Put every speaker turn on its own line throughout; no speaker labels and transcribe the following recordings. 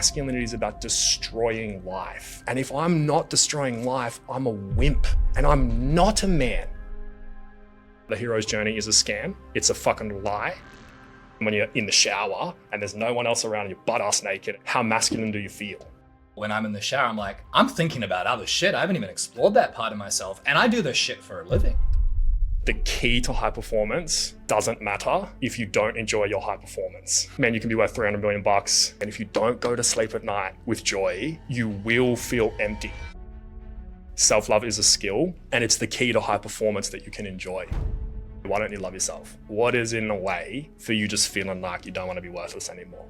masculinity is about destroying life. And if I'm not destroying life, I'm a wimp and I'm not a man. The hero's journey is a scam. It's a fucking lie. When you're in the shower and there's no one else around and you're butt-ass naked, how masculine do you feel?
When I'm in the shower, I'm like, I'm thinking about other shit. I haven't even explored that part of myself. And I do this shit for a living.
The key to high performance doesn't matter if you don't enjoy your high performance. Man, you can be worth 300 million bucks. And if you don't go to sleep at night with joy, you will feel empty. Self-love is a skill, and it's the key to high performance that you can enjoy. Why don't you love yourself? What is in the way for you just feeling like you don't want to be worthless anymore?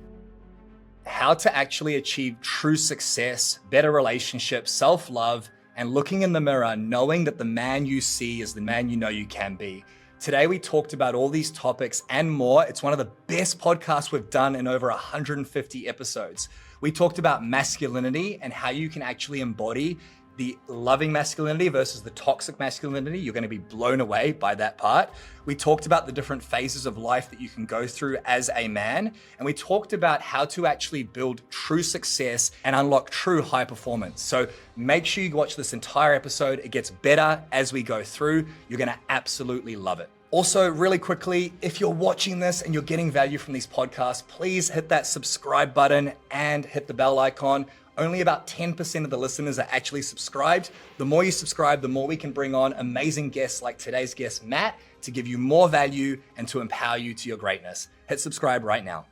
How to actually achieve true success, better relationships, self-love, and looking in the mirror, knowing that the man you see is the man you know you can be. Today, we talked about all these topics and more. It's one of the best podcasts we've done in over 150 episodes. We talked about masculinity and how you can actually embody the loving masculinity versus the toxic masculinity. You're going to be blown away by that part. We talked about the different phases of life that you can go through as a man. And we talked about how to actually build true success and unlock true high performance. So make sure you watch this entire episode. It gets better as we go through. You're going to absolutely love it. Also, really quickly, if you're watching this and you're getting value from these podcasts, please hit that subscribe button and hit the bell icon. Only about 10% of the listeners are actually subscribed. The more you subscribe, the more we can bring on amazing guests like today's guest, Matt, to give you more value and to empower you to your greatness. Hit subscribe right now.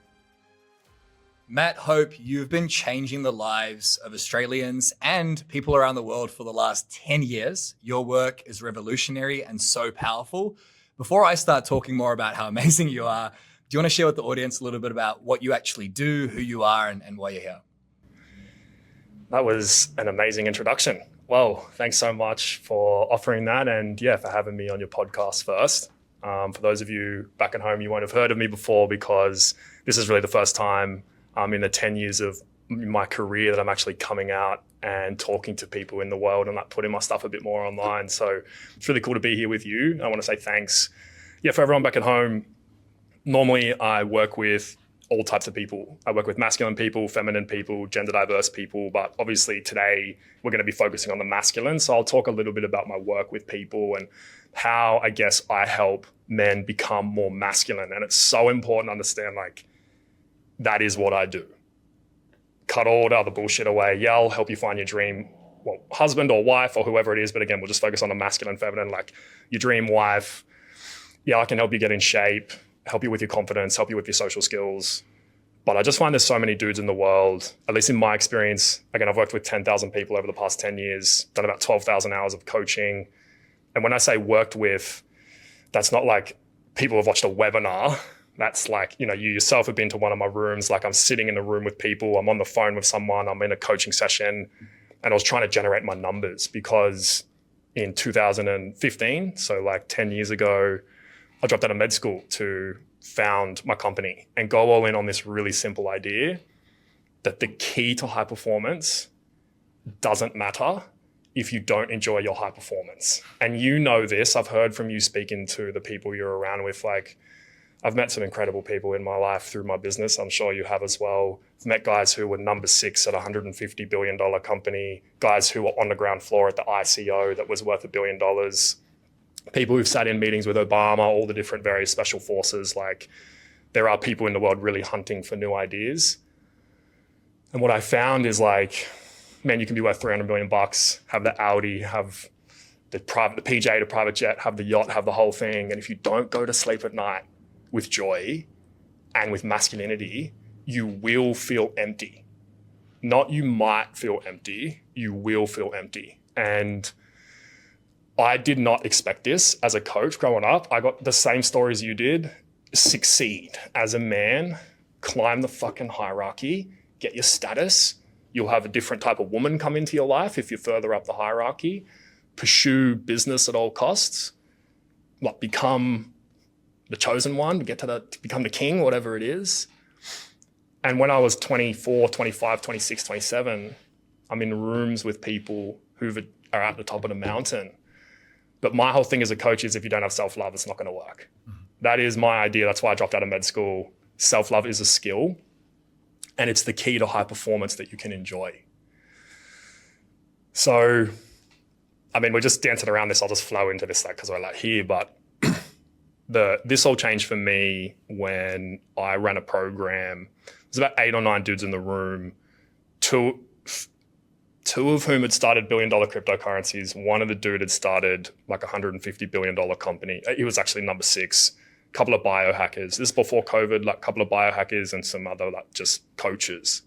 Matt Hope, you've been changing the lives of Australians and people around the world for the last 10 years. Your work is revolutionary and so powerful. Before I start talking more about how amazing you are, do you want to share with the audience a little bit about what you actually do, who you are, and why you're here?
That was an amazing introduction. Well, thanks so much for offering that and for having me on your podcast first. For those of you back at home, you won't have heard of me before because this is really the first time in the 10 years of my career that I'm actually coming out and talking to people in the world and like putting my stuff a bit more online. So it's really cool to be here with you. I want to say thanks. For everyone back at home, normally I work with all types of people. I work with masculine people, feminine people, gender diverse people, but obviously today we're going to be focusing on the masculine. So I'll talk a little bit about my work with people and how I guess I help men become more masculine. And it's so important to understand like that is what I do. Cut all the other bullshit away. Yeah, I'll help you find your dream, husband or wife or whoever it is. But again, we'll just focus on the masculine, feminine, like your dream wife. Yeah, I can help you get in shape, help you with your confidence, help you with your social skills. But I just find there's so many dudes in the world, at least in my experience. Again, I've worked with 10,000 people over the ppast 10 years, done about 12,000 hours of coaching. And when I say worked with, that's not like people have watched a webinar. That's like, you yourself have been to one of my rooms, like I'm sitting in a room with people, I'm on the phone with someone, I'm in a coaching session, and I was trying to generate my numbers because in 2015, so like 10 years ago, I dropped out of med school to found my company and go all in on this really simple idea that the key to high performance doesn't matter if you don't enjoy your high performance. And you know this, I've heard from you speaking to the people you're around with, like I've met some incredible people in my life through my business. I'm sure you have as well. I've met guys who were number 6 at a $150 billion company, guys who were on the ground floor at the ICO that was worth $1 billion. People who've sat in meetings with Obama, all the different various special forces, like there are people in the world really hunting for new ideas. And what I found is like, man, you can be worth 300 million bucks, have the Audi, have the PJ, the private jet, have the yacht, have the whole thing. And if you don't go to sleep at night with joy and with masculinity, you will feel empty. Not you might feel empty, you will feel empty. And I did not expect this as a coach growing up. I got the same stories you did. Succeed as a man, climb the fucking hierarchy, get your status. You'll have a different type of woman come into your life if you're further up the hierarchy. Pursue business at all costs. Like become the chosen one, to become the king, whatever it is. And when I was 24, 25, 26, 27, I'm in rooms with people who are at the top of the mountain. But my whole thing as a coach is if you don't have self-love, it's not going to work. Mm-hmm. That is my idea. That's why I dropped out of med school. Self-love is a skill. And it's the key to high performance that you can enjoy. So, I mean, we're just dancing around this. I'll just flow into this because we're here. But this all changed for me when I ran a program. There's about 8 or 9 dudes in the room, two of whom had started billion-dollar cryptocurrencies. One of the dude had started like $150 billion company. He was actually number 6. A couple of biohackers. This is before COVID, like a couple of biohackers and some other like just coaches.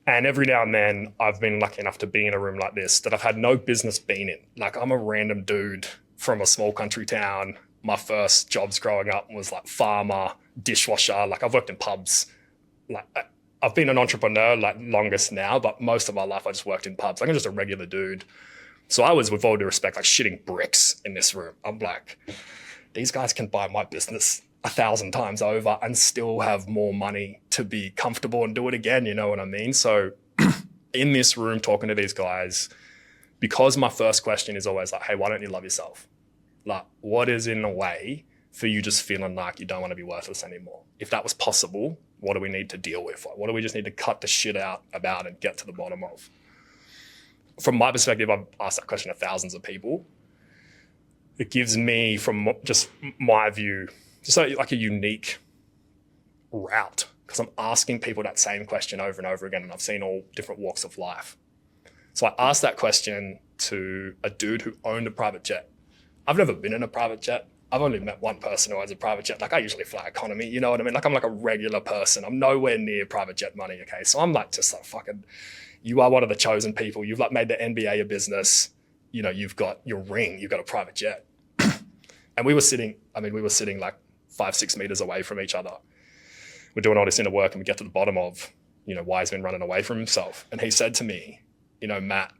And every now and then I've been lucky enough to be in a room like this that I've had no business being in. Like I'm a random dude from a small country town. My first jobs growing up was like farmer, dishwasher. Like I've worked in pubs. Like I've been an entrepreneur like longest now, but most of my life I just worked in pubs. Like I'm just a regular dude. So I was, with all due respect, like shitting bricks in this room. I'm like, these guys can buy my business 1,000 times over and still have more money to be comfortable and do it again. You know what I mean? So in this room talking to these guys, because my first question is always like, hey, why don't you love yourself? Like, what is in the way for you just feeling like you don't want to be worthless anymore? If that was possible, what do we need to deal with? Like, what do we just need to cut the shit out about and get to the bottom of? From my perspective, I've asked that question to thousands of people. It gives me, from just my view, just like a unique route, because I'm asking people that same question over and over again, and I've seen all different walks of life. So I asked that question to a dude who owned a private jet. I've never been in a private jet. I've only met one person who owns a private jet. Like I usually fly economy, you know what I mean? Like I'm like a regular person. I'm nowhere near private jet money, okay? So I'm like just like fucking, you are one of the chosen people. You've like made the NBA a business. You know, you've got your ring, you've got a private jet. And we were sitting like 5-6 meters away from each other. We're doing all this inner work and we get to the bottom of, you know, why he's been running away from himself. And he said to me, you know, Matt,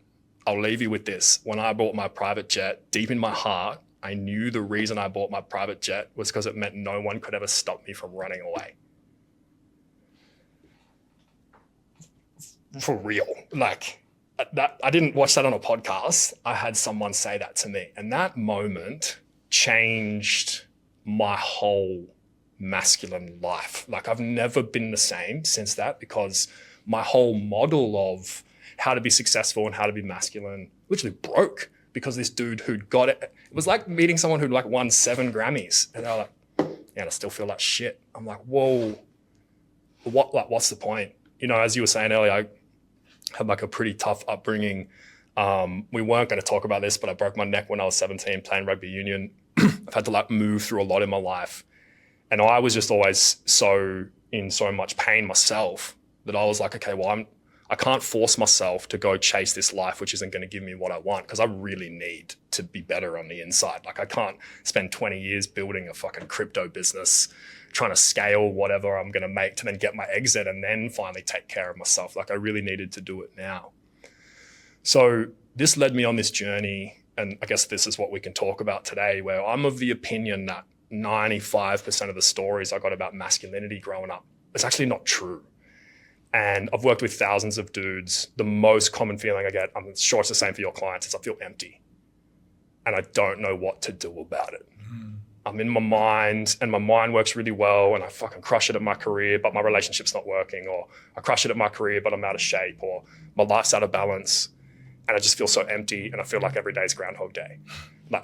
I'll leave you with this. When I bought my private jet, deep in my heart, I knew the reason I bought my private jet was because it meant no one could ever stop me from running away. For real. Like that, I didn't watch that on a podcast. I had someone say that to me. And that moment changed my whole masculine life. Like I've never been the same since that, because my whole model of how to be successful and how to be masculine literally broke because this dude who'd got it, it was like meeting someone who'd like won 7 Grammys and they're like, yeah, I still feel like shit. I'm like, whoa, what's the point? You know, as you were saying earlier, I had like a pretty tough upbringing. We weren't going to talk about this, but I broke my neck when I was 17 playing rugby union. I've had to like move through a lot in my life. And I was just always in so much pain myself that I was like, okay, well, I can't force myself to go chase this life, which isn't going to give me what I want, because I really need to be better on the inside. Like I can't spend 20 years building a fucking crypto business, trying to scale whatever I'm going to make to then get my exit and then finally take care of myself. Like I really needed to do it now. So this led me on this journey. And I guess this is what we can talk about today, where I'm of the opinion that 95% of the stories I got about masculinity growing up is actually not true. And I've worked with thousands of dudes. The most common feeling I get, I'm sure it's the same for your clients, is I feel empty. And I don't know what to do about it. I'm in my mind and my mind works really well and I fucking crush it at my career, but my relationship's not working, or I crush it at my career, but I'm out of shape, or my life's out of balance. And I just feel so empty and I feel like every day is Groundhog Day.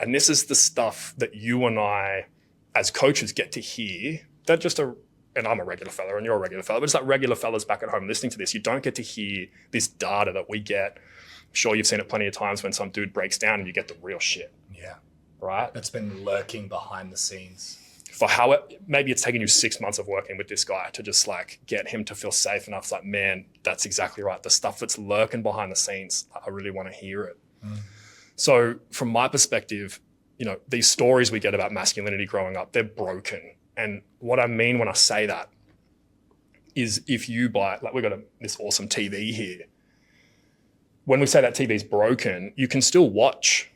And this is the stuff that you and I as coaches get to hear. That just and I'm a regular fella and you're a regular fella, but it's like regular fellas back at home listening to this. You don't get to hear this data that we get. I'm sure you've seen it plenty of times when some dude breaks down and you get the real shit.
Yeah.
Right?
That's been lurking behind the scenes.
For maybe it's taken you 6 months of working with this guy to just like get him to feel safe enough. It's like, man, that's exactly right. The stuff that's lurking behind the scenes, I really want to hear it. So from my perspective, you know, these stories we get about masculinity growing up, they're broken. And what I mean when I say that is if you buy, like we've got this awesome TV here. When we say that TV is broken, you can still watch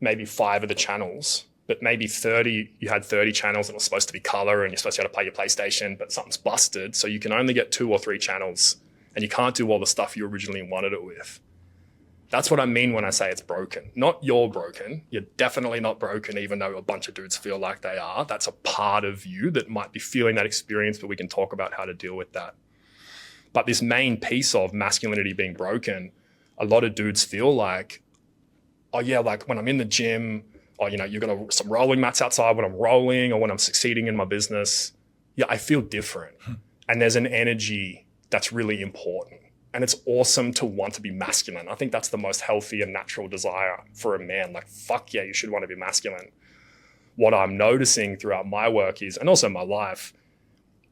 maybe 5 of the channels, but maybe 30, you had 30 channels and it was supposed to be color and you're supposed to be able to play your PlayStation, but something's busted. So you can only get 2 or 3 channels and you can't do all the stuff you originally wanted it with. That's what I mean when I say it's broken. Not you're broken. You're definitely not broken, even though a bunch of dudes feel like they are. That's a part of you that might be feeling that experience, but we can talk about how to deal with that. But this main piece of masculinity being broken, a lot of dudes feel like, oh yeah, like when I'm in the gym, or you've got some rolling mats outside when I'm rolling or when I'm succeeding in my business. Yeah, I feel different. And there's an energy that's really important. And it's awesome to want to be masculine. I think that's the most healthy and natural desire for a man. Like, fuck yeah, you should want to be masculine. What I'm noticing throughout my work is, and also my life,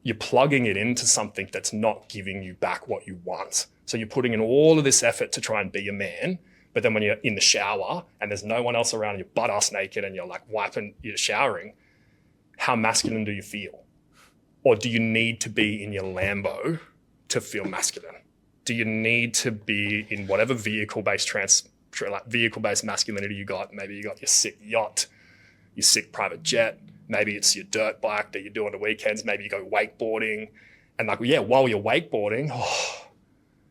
you're plugging it into something that's not giving you back what you want. So you're putting in all of this effort to try and be a man, but then when you're in the shower and there's no one else around, you're butt ass naked and you're like you're showering, how masculine do you feel? Or do you need to be in your Lambo to feel masculine? Do you need to be in whatever vehicle-based masculinity you got? Maybe you got your sick yacht, your sick private jet. Maybe it's your dirt bike that you do on the weekends. Maybe you go wakeboarding. And like, yeah, while you're wakeboarding,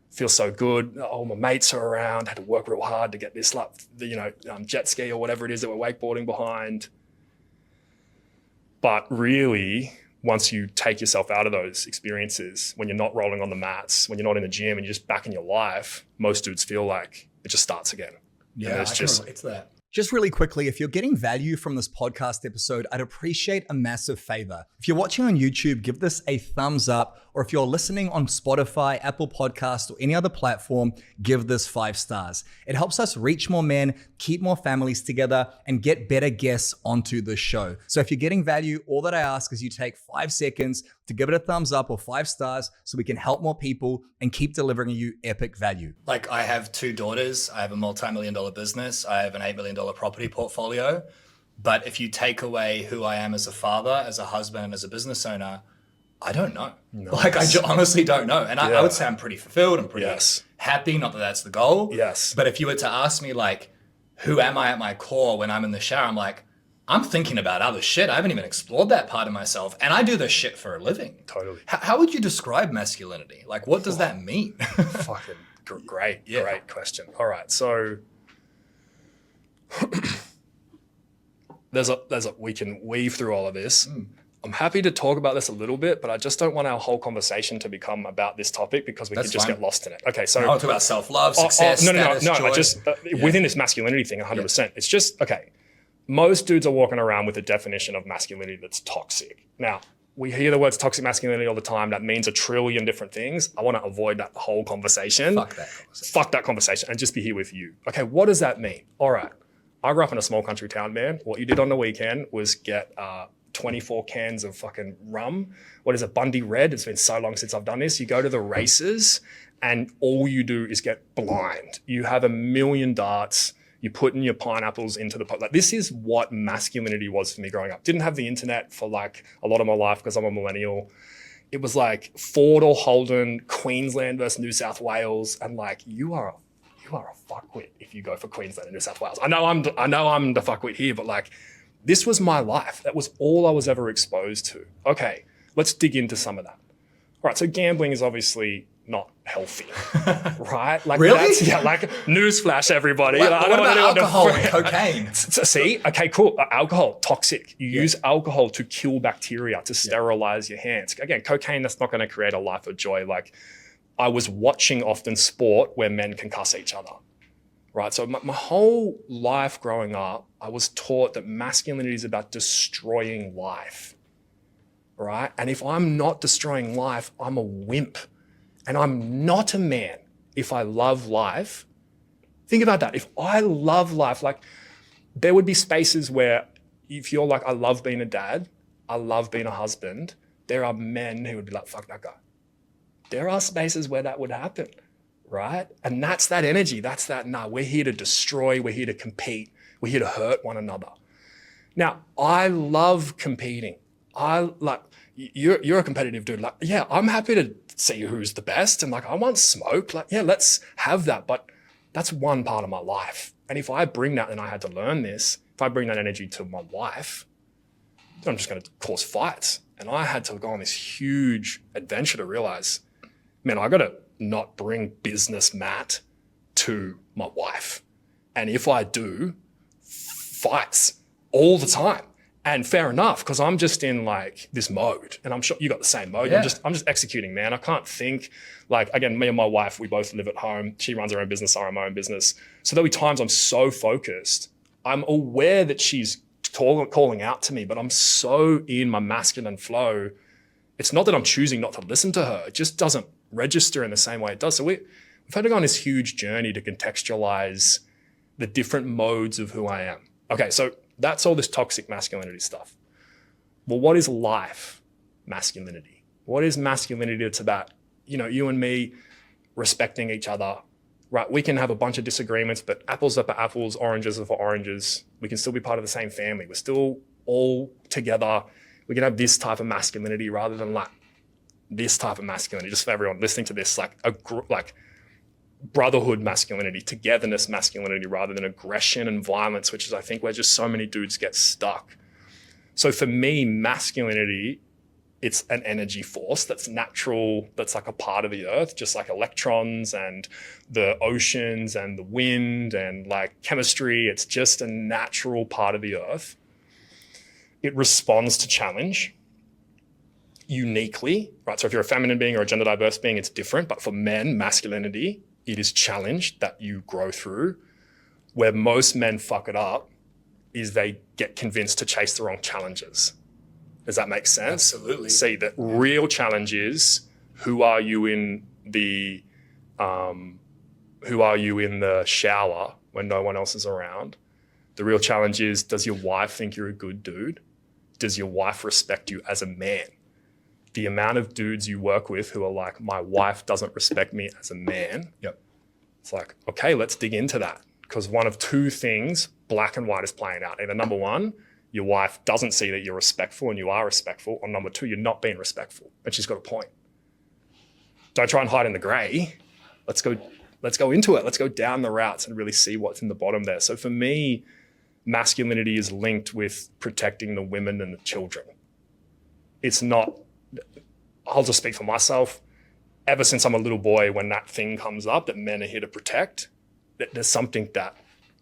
feels so good. All my mates are around, had to work real hard to get this jet ski or whatever it is that we're wakeboarding behind. But really, once you take yourself out of those experiences, when you're not rolling on the mats, when you're not in the gym and you're just back in your life, most dudes feel like it just starts again.
Yeah, I can relate to that.
Just really quickly, if you're getting value from this podcast episode, I'd appreciate a massive favor. If you're watching on YouTube, give this a thumbs up, or if you're listening on Spotify, Apple Podcasts, or any other platform, give this 5 stars. It helps us reach more men, keep more families together, and get better guests onto the show. So if you're getting value, all that I ask is you take 5 seconds to give it a thumbs up or 5 stars so we can help more people and keep delivering you epic value.
Like, I have 2 daughters. I have a multi-million-dollar business. I have an $8 million property portfolio. But if you take away who I am as a father, as a husband, and as a business owner, I don't know. Nice. Like, I honestly don't know. And I would say I'm pretty fulfilled. I'm pretty happy. Not that that's the goal.
Yes.
But if you were to ask me, like, who am I at my core when I'm in the shower? I'm like, I'm thinking about other shit. I haven't even explored that part of myself. And I do this shit for a living.
Totally.
How would you describe masculinity? Like, what does that mean?
Fucking great question. All right. So we can weave through all of this. I'm happy to talk about this a little bit, but I just don't want our whole conversation to become about this topic because we could just get lost in it. Okay, so
I want to talk about self-love, success, status, joy.
I just within this masculinity thing, 100%. It's just okay. Most dudes are walking around with a definition of masculinity that's toxic. Now, we hear the words toxic masculinity all the time. That means a trillion different things. I want to avoid that whole conversation. Fuck that conversation and just be here with you. Okay, what does that mean? All right. I grew up in a small country town, man. What you did on the weekend was get 24 cans of fucking rum. What is it, Bundy Red? It's been so long since I've done this. You go to the races and all you do is get blind. You have 1,000,000 darts. You put in your pineapples into the pot. Like, this is what masculinity was for me growing up. Didn't have the internet for like a lot of my life because I'm a millennial. It was like Ford or Holden, Queensland versus New South Wales. And like, you are a fuckwit if you go for Queensland and New South Wales. I know I'm the fuckwit here, but like, this was my life. That was all I was ever exposed to. Okay, let's dig into some of that. All right, so gambling is obviously not healthy, right? Like,
really?
Like, newsflash, everybody.
What about alcohol and cocaine?
See, okay, cool. Alcohol, toxic. You use alcohol to kill bacteria, to sterilize your hands. Again, cocaine, that's not going to create a life of joy. Like, I was watching often sport where men can cuss each other, right? So my whole life growing up, I was taught that masculinity is about destroying life, right? And if I'm not destroying life, I'm a wimp. And I'm not a man if I love life. Think about that. If I love life, like, there would be spaces where if you're like, I love being a dad, I love being a husband, there are men who would be like, fuck that guy. There are spaces where that would happen, right? And that's that energy. That's that, we're here to destroy. We're here to compete. We're here to hurt one another. Now, I love competing. You're a competitive dude. Like, yeah, I'm happy to see who's the best. And like, I want smoke. Like, yeah, let's have that. But that's one part of my life. And if I bring that, and I had to learn this, if I bring that energy to my wife, then I'm just going to cause fights. And I had to go on this huge adventure to realize, man, I got to not bring business Matt to my wife. And if I do, fights all the time. And fair enough, because I'm just in like this mode, and I'm sure you got the same mode.
Yeah.
I'm just executing, man. I can't think. Like, again, me and my wife, we both live at home. She runs her own business, I run my own business. So there'll be times I'm so focused. I'm aware that she's calling out to me, but I'm so in my masculine flow. It's not that I'm choosing not to listen to her. It just doesn't register in the same way it does. So we've had to go on this huge journey to contextualize the different modes of who I am. Okay, so that's all this toxic masculinity stuff. Well, what is life masculinity? What is masculinity? It's about, you and me respecting each other, right? We can have a bunch of disagreements, but apples are for apples, oranges are for oranges. We can still be part of the same family. We're still all together. We can have this type of masculinity rather than like this type of masculinity. Just for everyone listening to this, like brotherhood masculinity, togetherness masculinity, rather than aggression and violence, which is, I think, where just so many dudes get stuck. So for me, masculinity, it's an energy force that's natural, that's like a part of the earth, just like electrons and the oceans and the wind and like chemistry. It's just a natural part of the earth. It responds to challenge uniquely, right? So if you're a feminine being or a gender diverse being, it's different. But for men, masculinity, it is challenge that you grow through. Where most men fuck it up is they get convinced to chase the wrong challenges. Does that make sense?
Absolutely.
See, the real challenge is who are you in the shower when no one else is around? The real challenge is, does your wife think you're a good dude? Does your wife respect you as a man? The amount of dudes you work with who are like, my wife doesn't respect me as a man.
Yep.
It's like, okay, let's dig into that. Because one of two things, black and white, is playing out. Either number one, your wife doesn't see that you're respectful and you are respectful, or number two, you're not being respectful and she's got a point. Don't try and hide in the gray. Let's go into it. Let's go down the routes and really see what's in the bottom there. So for me, masculinity is linked with protecting the women and the children. It's not, I'll just speak for myself. Ever since I'm a little boy, when that thing comes up that men are here to protect, there's something that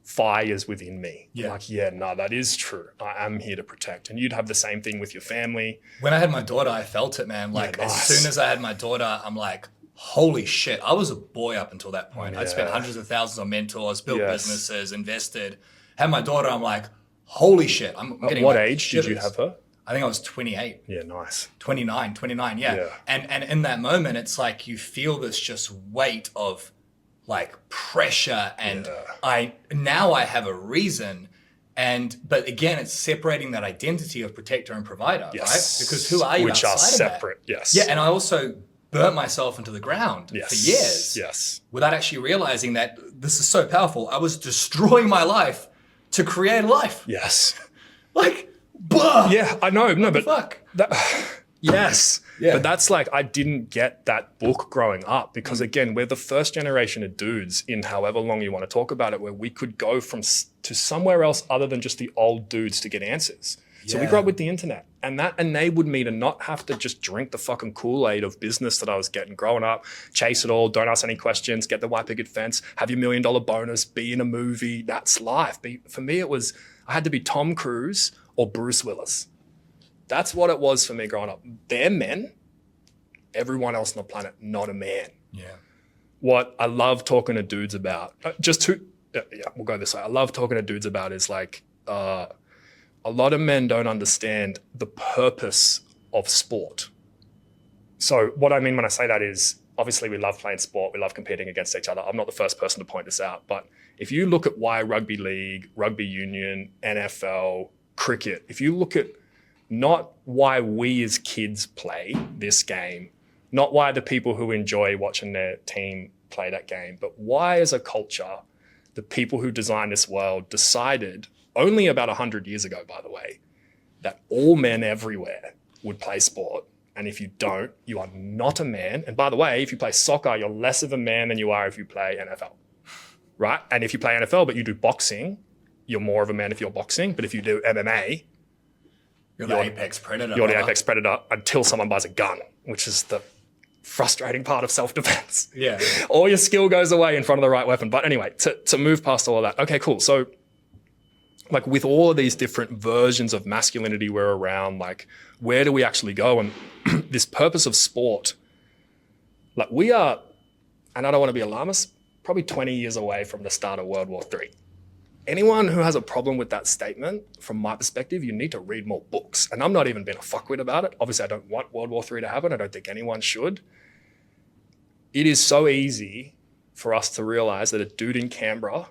fires within me.
Yeah.
Like, that is true. I am here to protect. And you'd have the same thing with your family.
When I had my daughter, I felt it, man. Like, as soon as I had my daughter, I'm like, holy shit. I was a boy up until that point. I'd spent hundreds of thousands on mentors, built businesses, invested. Had my daughter, I'm like, holy shit. I'm getting
At what
like
age did you have her?
I think I was 28.
Yeah, nice.
29, yeah. And in that moment, it's like you feel this just weight of like pressure, and I have a reason. But again, it's separating that identity of protector and provider, right? Because who are you
Which
outside
are separate,
of that?
yes.
Yeah, and I also burnt myself into the ground for years.
Yes.
Without actually realizing that this is so powerful. I was destroying my life to create a life.
Yes.
Like, blah.
Yeah, I know. No, but
fuck.
Yes.
Yeah.
But that's like, I didn't get that book growing up because, again, we're the first generation of dudes in however long you want to talk about it, where we could go to somewhere else other than just the old dudes to get answers. So we grew up with the internet, and that enabled me to not have to just drink the fucking Kool-Aid of business that I was getting growing up, chase it all, don't ask any questions, get the white picket fence, have your $1 million bonus, be in a movie. That's life. For me, it was, I had to be Tom Cruise or Bruce Willis. That's what it was for me growing up. They're men. Everyone else on the planet, not a man.
Yeah.
What I love talking to dudes about, we'll go this way. I love talking to dudes about is like, a lot of men don't understand the purpose of sport. So what I mean when I say that is, obviously we love playing sport. We love competing against each other. I'm not the first person to point this out, but if you look at why rugby league, rugby union, NFL, cricket, if you look at not why we as kids play this game, not why the people who enjoy watching their team play that game, but why as a culture, the people who designed this world decided only about 100 years ago, by the way, that all men everywhere would play sport. And if you don't, you are not a man. And by the way, if you play soccer, you're less of a man than you are if you play NFL, right? And if you play NFL, but you do boxing, you're more of a man if you're boxing. But if you do MMA,
You're the apex predator.
You're the apex predator until someone buys a gun, which is the frustrating part of self-defense.
Yeah.
All your skill goes away in front of the right weapon. But anyway, to move past all of that. Okay, cool. So like with all of these different versions of masculinity we're around, like where do we actually go? And this purpose of sport, like we are, and I don't want to be alarmist, probably 20 years away from the start of World War III. Anyone who has a problem with that statement, from my perspective, you need to read more books. And I'm not even being a fuckwit about it. Obviously, I don't want World War III to happen. I don't think anyone should. It is so easy for us to realize that a dude in Canberra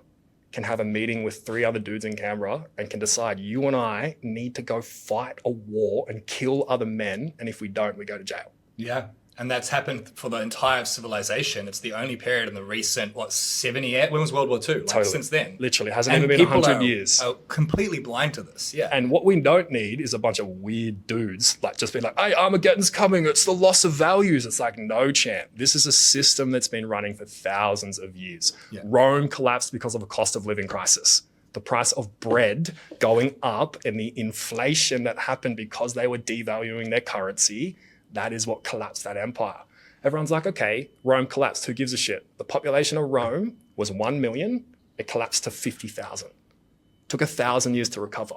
can have a meeting with 3 other dudes in Canberra and can decide you and I need to go fight a war and kill other men. And if we don't, we go to jail.
Yeah. And that's happened for the entire civilization. It's the only period in the recent, 70 years? When was World War II? Like,
Totally.
Since then.
Literally. Hasn't even been 100 years.
Are completely blind to this. Yeah.
And what we don't need is a bunch of weird dudes like just being like, hey, Armageddon's coming. It's the loss of values. It's like, no, champ. This is a system that's been running for thousands of years. Yeah. Rome collapsed because of a cost of living crisis. The price of bread going up and the inflation that happened because they were devaluing their currency. That is what collapsed that empire. Everyone's like, okay, Rome collapsed. Who gives a shit? The population of Rome was 1 million. It collapsed to 50,000. Took 1,000 years to recover.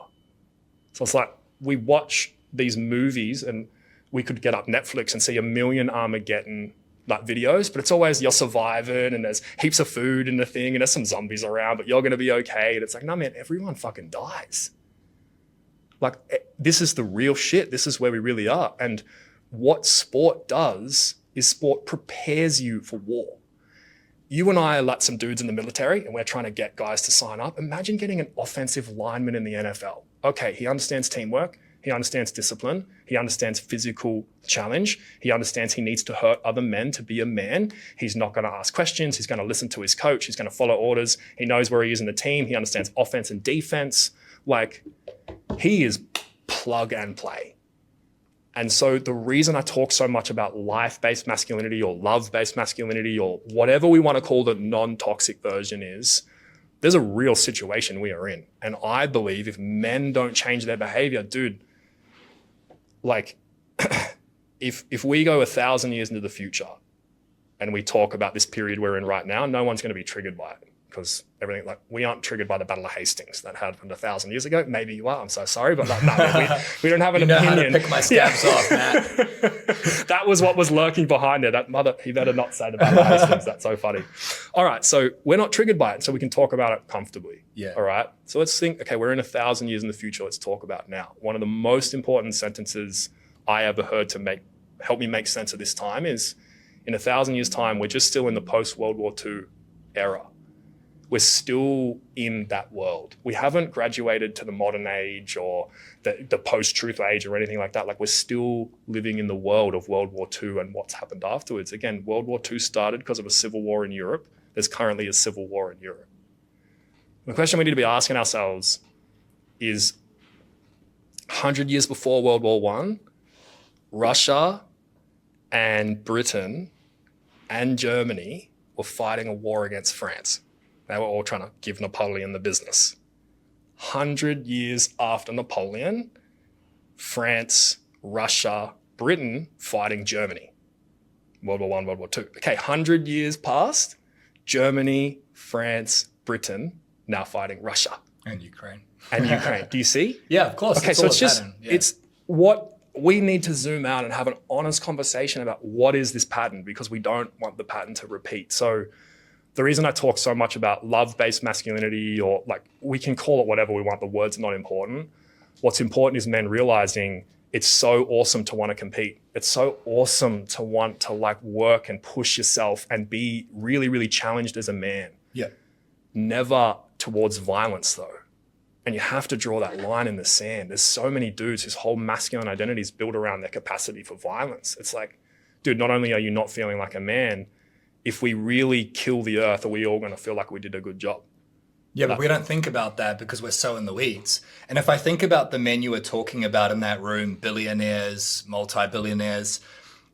So it's like we watch these movies and we could get up Netflix and see 1 million Armageddon like videos, but it's always you're surviving and there's heaps of food in the thing and there's some zombies around, but you're going to be okay. And it's like, no, man, everyone fucking dies. Like this is the real shit. This is where we really are. And what sport does is sport prepares you for war. You and I are like some dudes in the military and we're trying to get guys to sign up. Imagine getting an offensive lineman in the NFL. Okay, he understands teamwork. He understands discipline. He understands physical challenge. He understands he needs to hurt other men to be a man. He's not going to ask questions. He's going to listen to his coach. He's going to follow orders. He knows where he is in the team. He understands offense and defense. Like he is plug and play. And so the reason I talk so much about life-based masculinity or love-based masculinity or whatever we want to call the non-toxic version is, there's a real situation we are in. And I believe if men don't change their behavior, dude, like if we go 1,000 years into the future and we talk about this period we're in right now, no one's going to be triggered by it. Because everything, like we aren't triggered by the Battle of Hastings that happened 1,000 years ago. Maybe you are. I'm so sorry, but like, no, we don't have an opinion.
How to pick my scabs off, Matt.
That was what was lurking behind it. That mother, he better not say the Battle of Hastings. That's so funny. All right, so we're not triggered by it, so we can talk about it comfortably.
Yeah.
All right. So let's think. Okay, we're in 1,000 years in the future. Let's talk about now. One of the most important sentences I ever heard to help me make sense of this time is, in 1,000 years' time, we're just still in the post-World War II era. We're still in that world. We haven't graduated to the modern age or the post-truth age or anything like that. Like we're still living in the world of World War II and what's happened afterwards. Again, World War II started because of a civil war in Europe. There's currently a civil war in Europe. The question we need to be asking ourselves is 100 years before World War I, Russia and Britain and Germany were fighting a war against France. They were all trying to give Napoleon the business. 100 years after Napoleon, France, Russia, Britain fighting Germany. World War I, World War II. Okay, 100 years passed, Germany, France, Britain, now fighting Russia.
And Ukraine.
Do you see?
Yeah, of course.
Okay, so it's just, it's what we need to zoom out and have an honest conversation about what is this pattern, because we don't want the pattern to repeat. So the reason I talk so much about love-based masculinity, or like we can call it whatever we want, the word's not important. What's important is men realizing it's so awesome to want to compete. It's so awesome to want to like work and push yourself and be really, really challenged as a man.
Yeah.
Never towards violence though. And you have to draw that line in the sand. There's so many dudes whose whole masculine identity is built around their capacity for violence. It's like, dude, not only are you not feeling like a man, if we really kill the earth, are we all going to feel like we did a good job?
Yeah, but we don't think about that because we're so in the weeds. And if I think about the men you were talking about in that room, billionaires, multi-billionaires,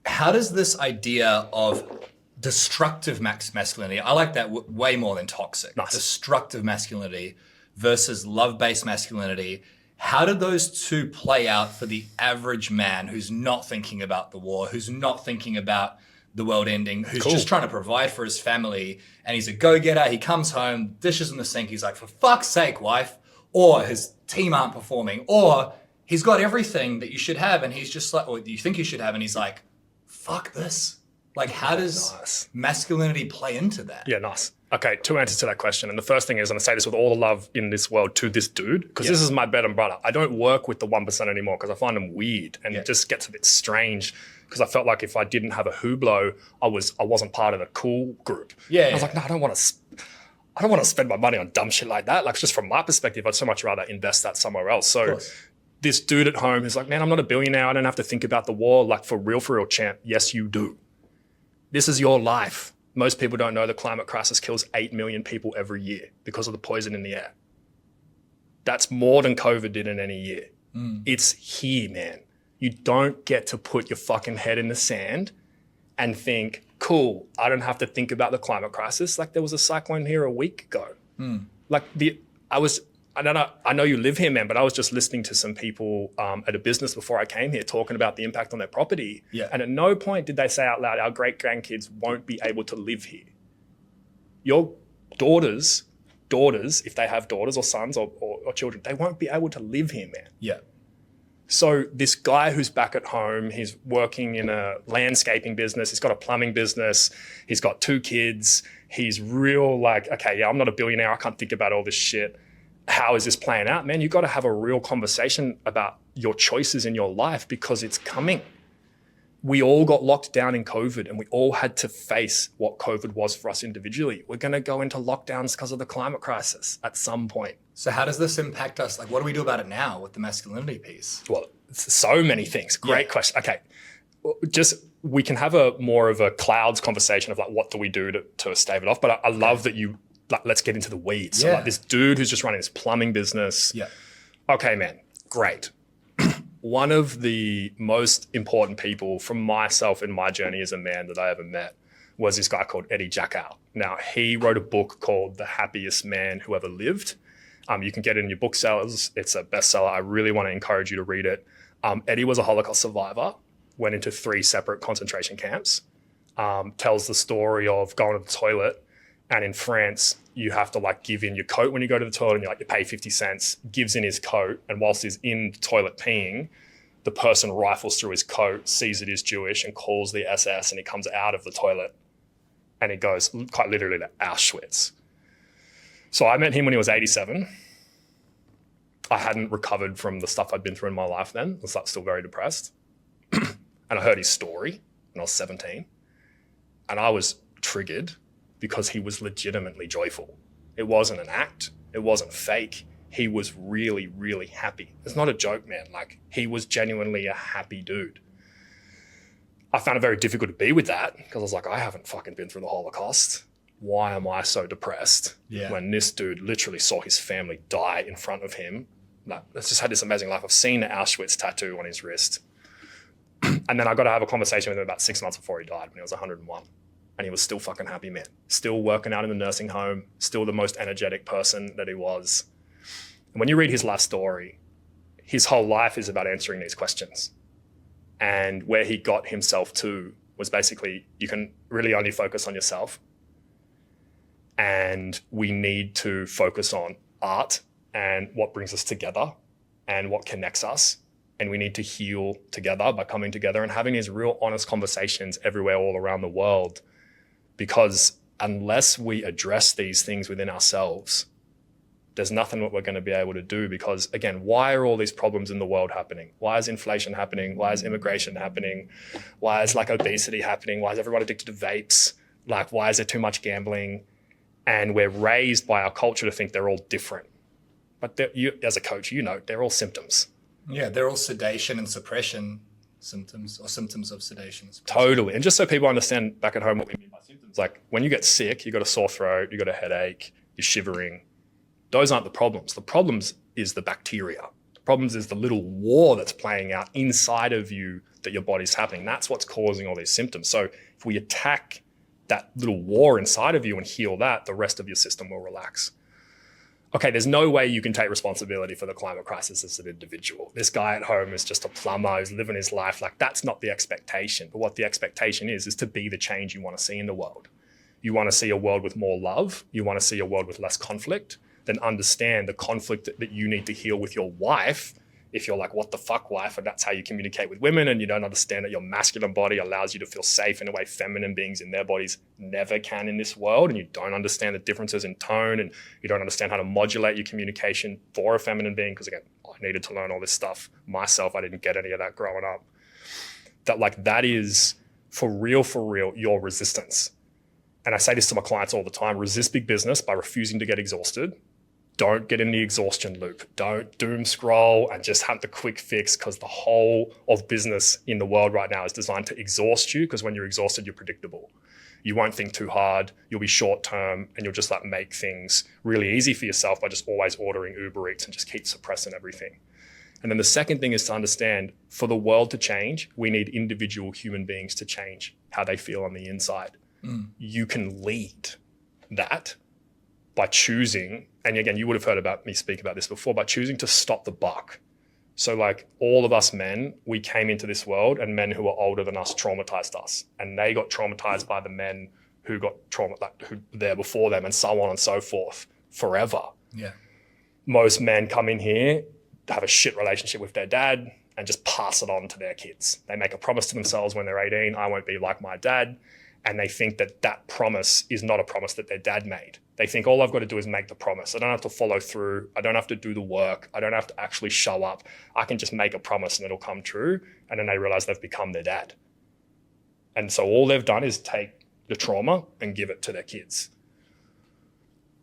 how does this idea of destructive masculinity, I like that way more than toxic,
nice.
Destructive masculinity versus love-based masculinity, how do those two play out for the average man who's not thinking about the war, who's not thinking about the world ending, who's just trying to provide for his family, and he's a go-getter, he comes home, dishes in the sink, he's like, for fuck's sake, wife, or his team aren't performing, or he's got everything that you should have and he's just like, or you think you should have, and he's like, fuck this. Like, how does masculinity play into that?
Yeah, nice. Okay, two answers to that question. And the first thing is, and I say this with all the love in this world to this dude, because this is my bread and butter. I don't work with the 1% anymore because I find them weird and it just gets a bit strange, because I felt like if I didn't have a Hublot, I wasn't part of the cool group. I was like, no, I don't want to spend my money on dumb shit like that. Like, just from my perspective, I'd so much rather invest that somewhere else. So this dude at home is like, man, I'm not a billionaire. I don't have to think about the war. Like, for real, champ. Yes, you do. This is your life. Most people don't know the climate crisis kills 8 million people every year because of the poison in the air. That's more than COVID did in any year. It's here, man. You don't get to put your fucking head in the sand and think, cool, I don't have to think about the climate crisis. Like, there was a cyclone here a week ago. I know you live here, man, but I was just listening to some people at a business before I came here talking about the impact on their property. And at no point did they say out loud, our great grandkids won't be able to live here. Your daughters, if they have daughters or sons or children, they won't be able to live here, man. So this guy who's back at home, he's working in a landscaping business, he's got a plumbing business, he's got 2 kids, he's real like, okay, yeah, I'm not a billionaire, I can't think about all this shit. How is this playing out, man? You've got to have a real conversation about your choices in your life, because it's coming. We all got locked down in COVID and we all had to face what COVID was for us individually. We're going to go into lockdowns because of the climate crisis at some point.
So how does this impact us? Like, what do we do about it now with the masculinity piece?
Well, so many things. Great question. Okay. We can have more of a clouds conversation of like, what do we do to stave it off? But I love that you, like, let's get into the weeds. So like this dude who's just running this plumbing business. Okay, man, great. One of the most important people from myself in my journey as a man that I ever met was this guy called Eddie Jackow. Now, he wrote a book called The Happiest Man Who Ever Lived. You can get it in your booksellers. It's a bestseller. I really want to encourage you to read it. Eddie was a Holocaust survivor, went into 3 separate concentration camps, tells the story of going to the toilet. And in France, you have to like give in your coat when you go to the toilet, and you pay 50 cents, gives in his coat. And whilst he's in the toilet peeing, the person rifles through his coat, sees it is Jewish, and calls the SS, and he comes out of the toilet and he goes quite literally to Auschwitz. So I met him when he was 87. I hadn't recovered from the stuff I'd been through in my life then. I was still very depressed. And I heard his story when I was 17. And I was triggered because he was legitimately joyful. It wasn't an act. It wasn't fake. He was really, really happy. It's not a joke, man. Like, he was genuinely a happy dude. I found it very difficult to be with that because I was like, I haven't fucking been through the Holocaust. Why am I so depressed when this dude literally saw his family die in front of him? Like, it's just had this amazing life. I've seen the Auschwitz tattoo on his wrist. And then I got to have a conversation with him about 6 months before he died when he was 101. And he was still fucking happy, man. Still working out in the nursing home, still the most energetic person that he was. And when you read his life story, his whole life is about answering these questions. And where he got himself to was basically, you can really only focus on yourself. And we need to focus on art and what brings us together and what connects us. And we need to heal together by coming together and having these real honest conversations everywhere, all around the world. Because unless we address these things within ourselves, there's nothing that we're going to be able to do. Because again, why are all these problems in the world happening? Why is inflation happening? Why is immigration happening? Why is like obesity happening? Why is everyone addicted to vapes? Like, why is there too much gambling? And we're raised by our culture to think they're all different. But you, as a coach, you know, they're all symptoms.
Yeah, they're all sedation and suppression symptoms, or symptoms of sedation.
Totally. And just so people understand back at home what we mean by symptoms, like when you get sick, you got a sore throat, you got a headache, you're shivering. Those aren't the problems. The problems is the bacteria. The problems is the little war that's playing out inside of you that your body's happening. That's what's causing all these symptoms. So if we attack that little war inside of you and heal that, the rest of your system will relax. Okay, there's no way you can take responsibility for the climate crisis as an individual. This guy at home is just a plumber who's living his life. Like, that's not the expectation. But what the expectation is to be the change you want to see in the world. You want to see a world with more love. You want to see a world with less conflict. then understand the conflict that you need to heal with your wife. If you're like, what the fuck, wife? And that's how you communicate with women, and you don't understand that your masculine body allows you to feel safe in a way feminine beings in their bodies never can in this world, and you don't understand the differences in tone, and you don't understand how to modulate your communication for a feminine being, because again, I needed to learn all this stuff myself. I didn't get any of that growing up. That is for real, your resistance. And I say this to my clients all the time: resist big business by refusing to get exhausted. Don't get in the exhaustion loop. Don't doom scroll and just have the quick fix, because the whole of business in the world right now is designed to exhaust you, because when you're exhausted, you're predictable. You won't think too hard. You'll be short term, and you'll just like make things really easy for yourself by just always ordering Uber Eats and just keep suppressing everything. And then the second thing is to understand, for the world to change, we need individual human beings to change how they feel on the inside. You can lead that by choosing, and again, you would have heard about me speak about this before, by choosing to stop the buck. So like all of us men, we came into this world, and men who were older than us traumatized us, and they got traumatized by the men who got who were there before them, and so on and so forth, forever.
Yeah.
Most men come in here, have a shit relationship with their dad, and just pass it on to their kids. They make a promise to themselves when they're 18, I won't be like my dad. And they think that that promise is not a promise that their dad made. They think all I've got to do is make the promise. I don't have to follow through. I don't have to do the work. I don't have to actually show up. I can just make a promise and it'll come true. And then they realize they've become their dad. And so all they've done is take the trauma and give it to their kids.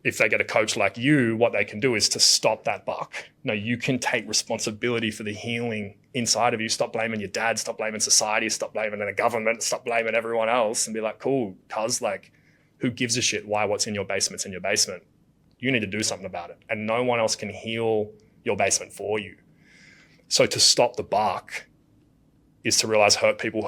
If they get a coach like you, what they can do is to stop that buck. No, you can take responsibility for the healing inside of you. Stop blaming your dad, stop blaming society, stop blaming the government, stop blaming everyone else, and be like, cool, cuz, like, who gives a shit why what's in your basement's in your basement? You need to do something about it. And no one else can heal your basement for you. So to stop the buck is to realize hurt people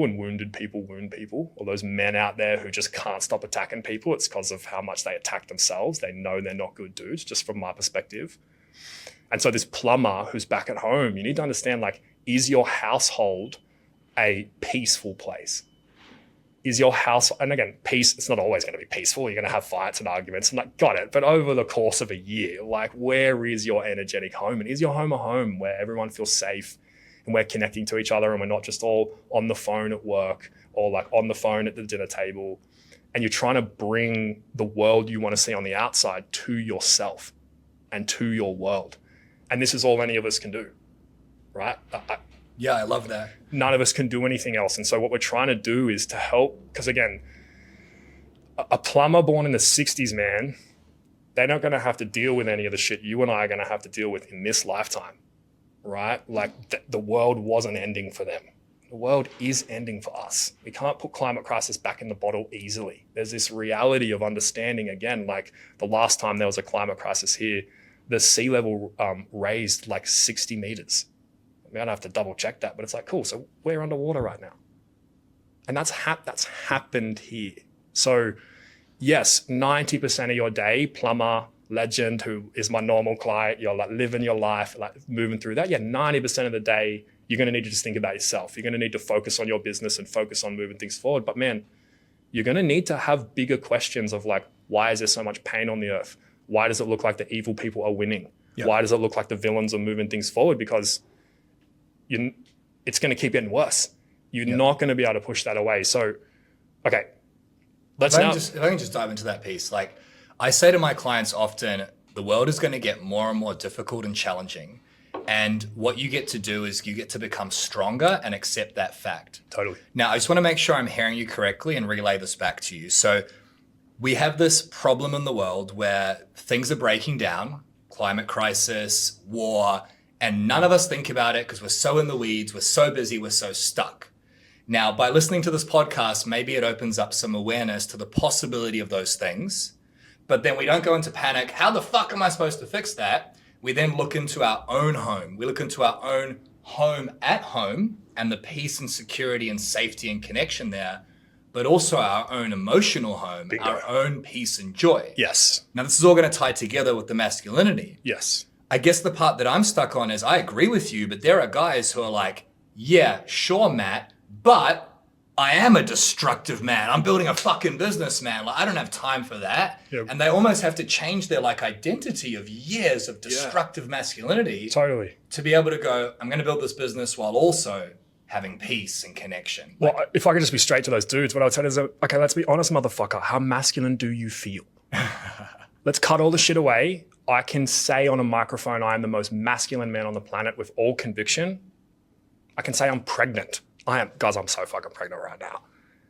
and wounded people wound people. All those men out there who just can't stop attacking people, it's because of how much they attack themselves. They know they're not good dudes, just from my perspective. And so this plumber who's back at home, you need to understand, like, is your household a peaceful place? Is your house, and again, peace, it's not always going to be peaceful. You're going to have fights and arguments, and like, got it. But over the course of a year, like, where is your energetic home? And is your home a home where everyone feels safe and we're connecting to each other and we're not just all on the phone at work or like on the phone at the dinner table, and you're trying to bring the world you want to see on the outside to yourself and to your world. And this is all any of us can do, right?
Yeah, I love that.
None of us can do anything else. And so what we're trying to do is to help, because again, a plumber born in the 60s, man, they're not going to have to deal with any of the shit you and I are going to have to deal with in this lifetime, right? Like the world wasn't ending for them. The world is ending for us. We can't put climate crisis back in the bottle easily. There's this reality of understanding, again, like the last time there was a climate crisis here, the sea level raised like 60 meters. I mean, I don't have to double check that, but it's like, cool, so we're underwater right now. And that's happened here. So yes, 90% of your day, plumber, legend, who is my normal client, you're like living your life, like moving through that. Yeah, 90% of the day, you're going to need to just think about yourself. You're going to need to focus on your business and focus on moving things forward. But man, you're going to need to have bigger questions of like, why is there so much pain on the earth? Why does it look like the evil people are winning? Yep. Why does it look like the villains are moving things forward? Because it's going to keep getting worse. You're not going to be able to push that away. So, okay,
if I can just dive into that piece. Like I say to my clients often, the world is going to get more and more difficult and challenging. And what you get to do is you get to become stronger and accept that fact.
Totally.
Now, I just want to make sure I'm hearing you correctly and relay this back to you. So we have this problem in the world where things are breaking down, climate crisis, war, and none of us think about it because we're so in the weeds, we're so busy, we're so stuck. Now, by listening to this podcast, maybe it opens up some awareness to the possibility of those things, but then we don't go into panic. How the fuck am I supposed to fix that? We then look into our own home. We look into our own home at home and the peace and security and safety and connection there, but also our own emotional home, our own peace and joy.
Yes.
Now, this is all going to tie together with the masculinity.
Yes.
I guess the part that I'm stuck on is I agree with you, but there are guys who are like, yeah, sure, Matt, but I am a destructive man. I'm building a fucking business, man. Like, I don't have time for that.
Yep.
And they almost have to change their like identity of years of destructive masculinity
Totally.
to be able to go, I'm going to build this business while also having peace and connection.
Well, if I could just be straight to those dudes, what I would say is, okay, let's be honest, motherfucker. How masculine do you feel? Let's cut all the shit away. I can say on a microphone, I am the most masculine man on the planet with all conviction. I can say I'm pregnant. Guys, I'm so fucking pregnant right now.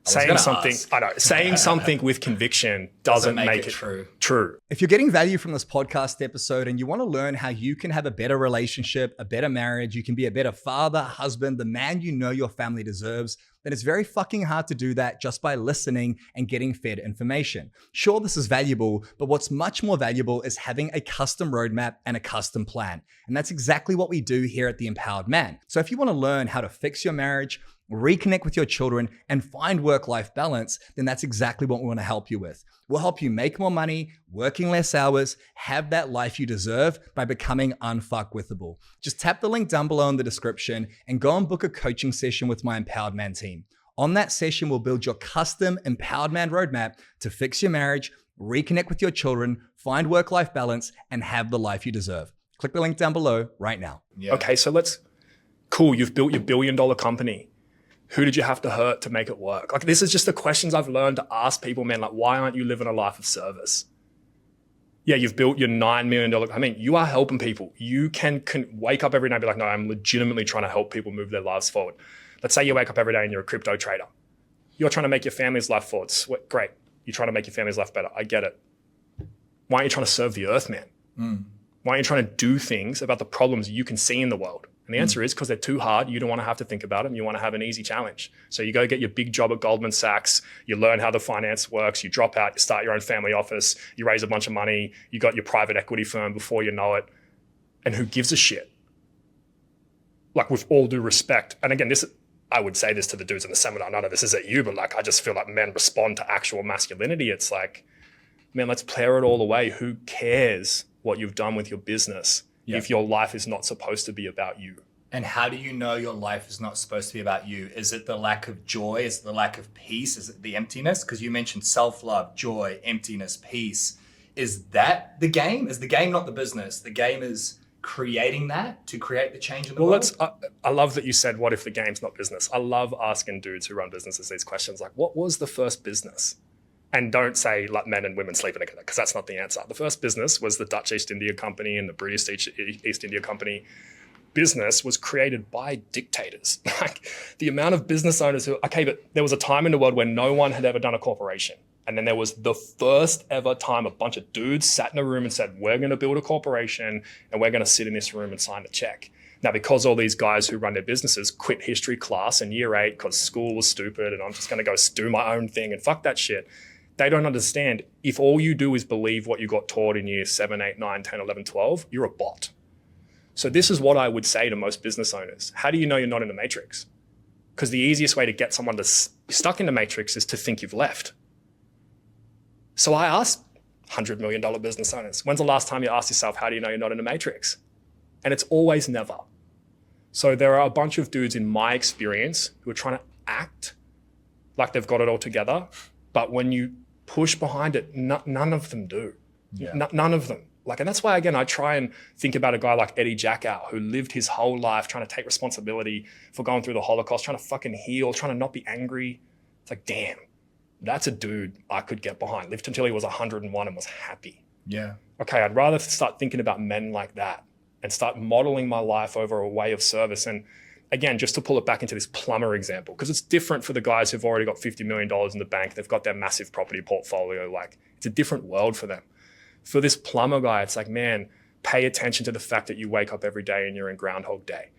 Saying something with conviction doesn't make it true.
If you're getting value from this podcast episode and you want to learn how you can have a better relationship, a better marriage, you can be a better father, husband, the man you know your family deserves, then it's very fucking hard to do that just by listening and getting fed information. Sure, this is valuable, but what's much more valuable is having a custom roadmap and a custom plan. And that's exactly what we do here at The Empowered Man. So if you want to learn how to fix your marriage, reconnect with your children, and find work-life balance, then that's exactly what we want to help you with. We'll help you make more money, working less hours, have that life you deserve by becoming unfuckwithable. Just tap the link down below in the description and go and book a coaching session with my Empowered Man team. On that session, we'll build your custom Empowered Man roadmap to fix your marriage, reconnect with your children, find work-life balance, and have the life you deserve. Click the link down below right now.
Yeah. Okay, so cool, you've built your billion-dollar company. Who did you have to hurt to make it work? Like, this is just the questions I've learned to ask people, man. Like, why aren't you living a life of service? Yeah, you've built your $9 million. I mean, you are helping people. You can wake up every day and be like, no, I'm legitimately trying to help people move their lives forward. Let's say you wake up every day and you're a crypto trader. You're trying to make your family's life forward. Great. You're trying to make your family's life better. I get it. Why aren't you trying to serve the earth, man? Why aren't you trying to do things about the problems you can see in the world? And the answer is because they're too hard. You don't want to have to think about them. You want to have an easy challenge. So you go get your big job at Goldman Sachs. You learn how the finance works. You drop out. You start your own family office. You raise a bunch of money. You got your private equity firm before you know it. And who gives a shit? Like, with all due respect. And again, I would say this to the dudes in the seminar. None of this is at you, but like, I just feel like men respond to actual masculinity. It's like, man, let's play it all away. Who cares what you've done with your business? If your life is not supposed to be about you.
And how do you know your life is not supposed to be about you? Is it the lack of joy? Is it the lack of peace? Is it the emptiness? Because you mentioned self-love, joy, emptiness, peace. Is that the game? Is the game not the business? The game is creating that to create the change in the world?
I love that you said, what if the game's not business? I love asking dudes who run businesses these questions. Like, what was the first business? And don't say like men and women sleeping together, because that's not the answer. The first business was the Dutch East India Company and the British East India Company. Business was created by dictators. Like, the amount of business owners but there was a time in the world where no one had ever done a corporation. And then there was the first ever time a bunch of dudes sat in a room and said, we're going to build a corporation and we're going to sit in this room and sign a check. Now, because all these guys who run their businesses quit history class in year 8 because school was stupid and I'm just going to go do my own thing and fuck that shit. They don't understand, if all you do is believe what you got taught in year 7, 8, 9, 10, 11, 12, you're a bot. So this is what I would say to most business owners. How do you know you're not in the matrix? Because the easiest way to get someone to be stuck in the matrix is to think you've left. So I asked $100 million business owners, when's the last time you asked yourself, how do you know you're not in the matrix? And it's always never. So there are a bunch of dudes in my experience who are trying to act like they've got it all together. But when you push behind it, none of them do. None of them. And that's why, again, I try and think about a guy like Eddie Jackow, who lived his whole life trying to take responsibility for going through the Holocaust, trying to fucking heal, trying to not be angry. It's like, damn, that's a dude I could get behind. Lived until he was 101 and was happy.
Yeah.
Okay, I'd rather start thinking about men like that and start modeling my life over a way of service. And again, just to pull it back into this plumber example, because it's different for the guys who've already got $50 million in the bank. They've got their massive property portfolio. Like, it's a different world for them. For this plumber guy, it's like, man, pay attention to the fact that you wake up every day and you're in Groundhog Day.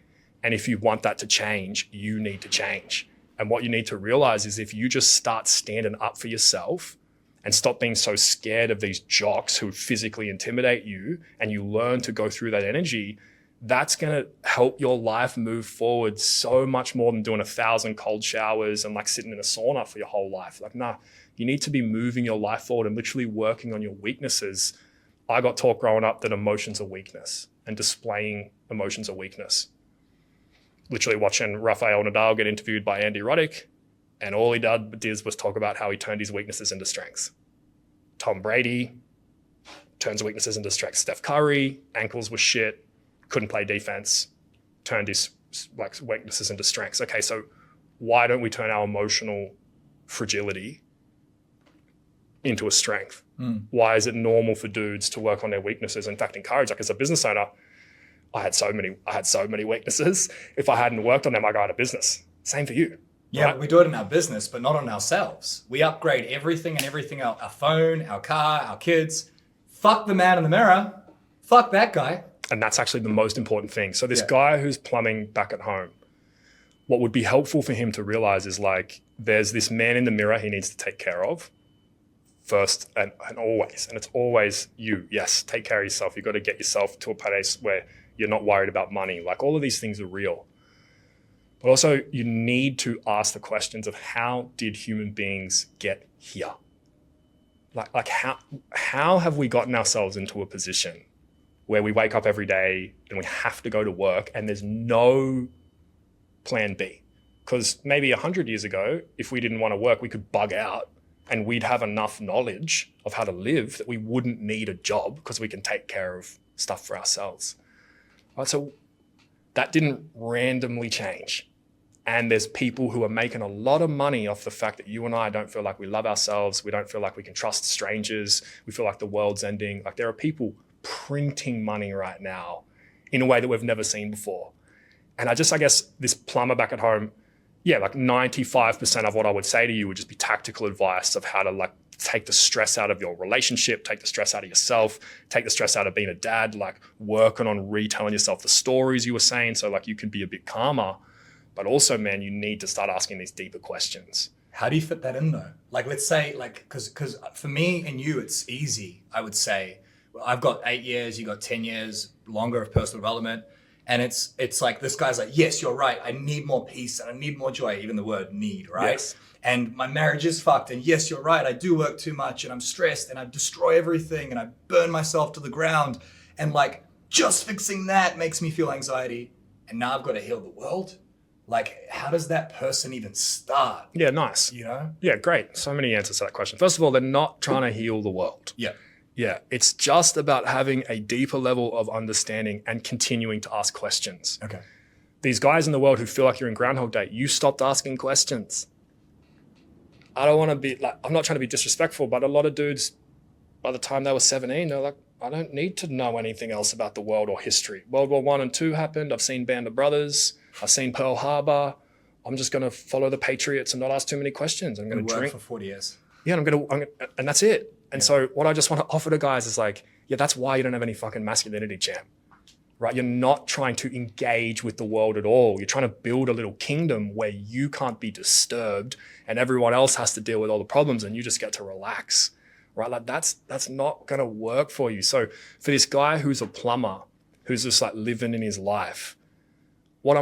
And if you want that to change, you need to change. And what you need to realize is if you just start standing up for yourself and stop being so scared of these jocks who physically intimidate you, and you learn to go through that energy, that's going to help your life move forward so much more than doing 1,000 cold showers and like sitting in a sauna for your whole life. Like, nah, you need to be moving your life forward and literally working on your weaknesses. I got taught growing up that emotions are weakness and displaying emotions are weakness. Literally watching Rafael Nadal get interviewed by Andy Roddick, And all he did was talk about how he turned his weaknesses into strengths. Tom Brady turns weaknesses into strengths. Steph Curry, ankles were shit, couldn't play defense, turned his like weaknesses into strengths. Okay, so why don't we turn our emotional fragility into a strength? Why is it normal for dudes to work on their weaknesses? In fact, encourage, like as a business owner, I had so many weaknesses. If I hadn't worked on them, I got out of business. Same for you.
Yeah,
right?
we do it in our business, but not on ourselves. We upgrade everything and everything, our phone, our car, our kids. Fuck the man in the mirror. Fuck that guy.
And that's actually the most important thing. So this guy who's plumbing back at home, what would be helpful for him to realize is like, there's this man in the mirror he needs to take care of first and always. And it's always you. Yes, take care of yourself. You've got to get yourself to a place where you're not worried about money. Like all of these things are real. But also you need to ask the questions of how did human beings get here? Like how have we gotten ourselves into a position where we wake up every day and we have to go to work and there's no plan B? Because maybe 100 years ago, if we didn't want to work, we could bug out and we'd have enough knowledge of how to live that we wouldn't need a job because we can take care of stuff for ourselves. Right, so that didn't randomly change. And there's people who are making a lot of money off the fact that you and I don't feel like we love ourselves. We don't feel like we can trust strangers. We feel like the world's ending. Like there are people printing money right now in a way that we've never seen before. And I guess this plumber back at home, yeah, like 95% of what I would say to you would just be tactical advice of how to like take the stress out of your relationship, take the stress out of yourself, take the stress out of being a dad, like working on retelling yourself the stories you were saying so like you can be a bit calmer. But also, man, you need to start asking these deeper questions.
How do you fit that in though? Like, let's say, like, because for me and you, it's easy, I would say. Well, I've got 8 years, you got 10 years longer of personal development. And it's like, this guy's like, yes, you're right. I need more peace and I need more joy. Even the word need, right?
Yes.
And my marriage is fucked. And yes, you're right. I do work too much and I'm stressed and I destroy everything and I burn myself to the ground. And like, just fixing that makes me feel anxiety. And now I've got to heal the world. Like, how does that person even start?
Yeah, nice.
You know?
Yeah, great. So many answers to that question. First of all, they're not trying to heal the world.
Yeah.
Yeah, it's just about having a deeper level of understanding and continuing to ask questions.
Okay.
These guys in the world who feel like you're in Groundhog Day, you stopped asking questions. I don't want to be like, I'm not trying to be disrespectful, but a lot of dudes, by the time they were 17, they're like, I don't need to know anything else about the world or history. World War I and II happened. I've seen Band of Brothers. I've seen Pearl Harbor. I'm just going to follow the Patriots and not ask too many questions. I'm going to drink
for 40 years.
Yeah, and that's it. And so what I just want to offer to guys is like, yeah, that's why you don't have any fucking masculinity, champ, right? You're not trying to engage with the world at all. You're trying to build a little kingdom where you can't be disturbed and everyone else has to deal with all the problems and you just get to relax, right? Like that's not going to work for you. So for this guy who's a plumber, who's just like living in his life, what I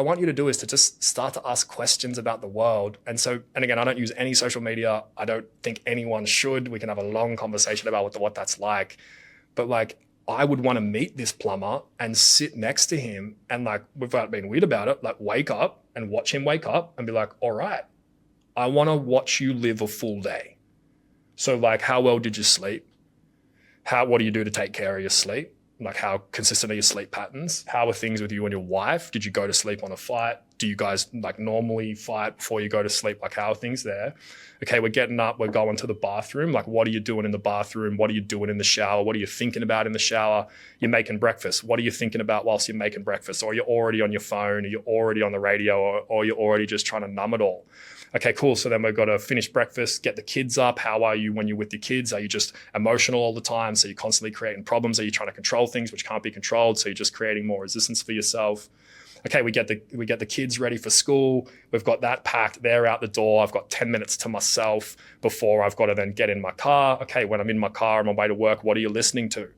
want you to do is to just start to ask questions about the world. And again, I don't use any social media. I don't think anyone should. We can have a long conversation about what that's like. But like, I would want to meet this plumber and sit next to him and like, without being weird about it, like wake up and watch him wake up and be like, all right, I want to watch you live a full day. So like, how well did you sleep? What do you do to take care of your sleep? Like how consistent are your sleep patterns? How are things with you and your wife? Did you go to sleep on a fight? Do you guys like normally fight before you go to sleep? Like how are things there? Okay, we're getting up, we're going to the bathroom. Like what are you doing in the bathroom? What are you doing in the shower? What are you thinking about in the shower? You're making breakfast. What are you thinking about whilst you're making breakfast? Or you're already on your phone, or you're already on the radio, or you're already just trying to numb it all. Okay, cool. So then we've got to finish breakfast, get the kids up. How are you when you're with your kids? Are you just emotional all the time? So you're constantly creating problems? Are you trying to control things which can't be controlled? So you're just creating more resistance for yourself. Okay, we get the kids ready for school. We've got that packed. They're out the door. I've got 10 minutes to myself before I've got to then get in my car. Okay, when I'm in my car on my way to work, what are you listening to?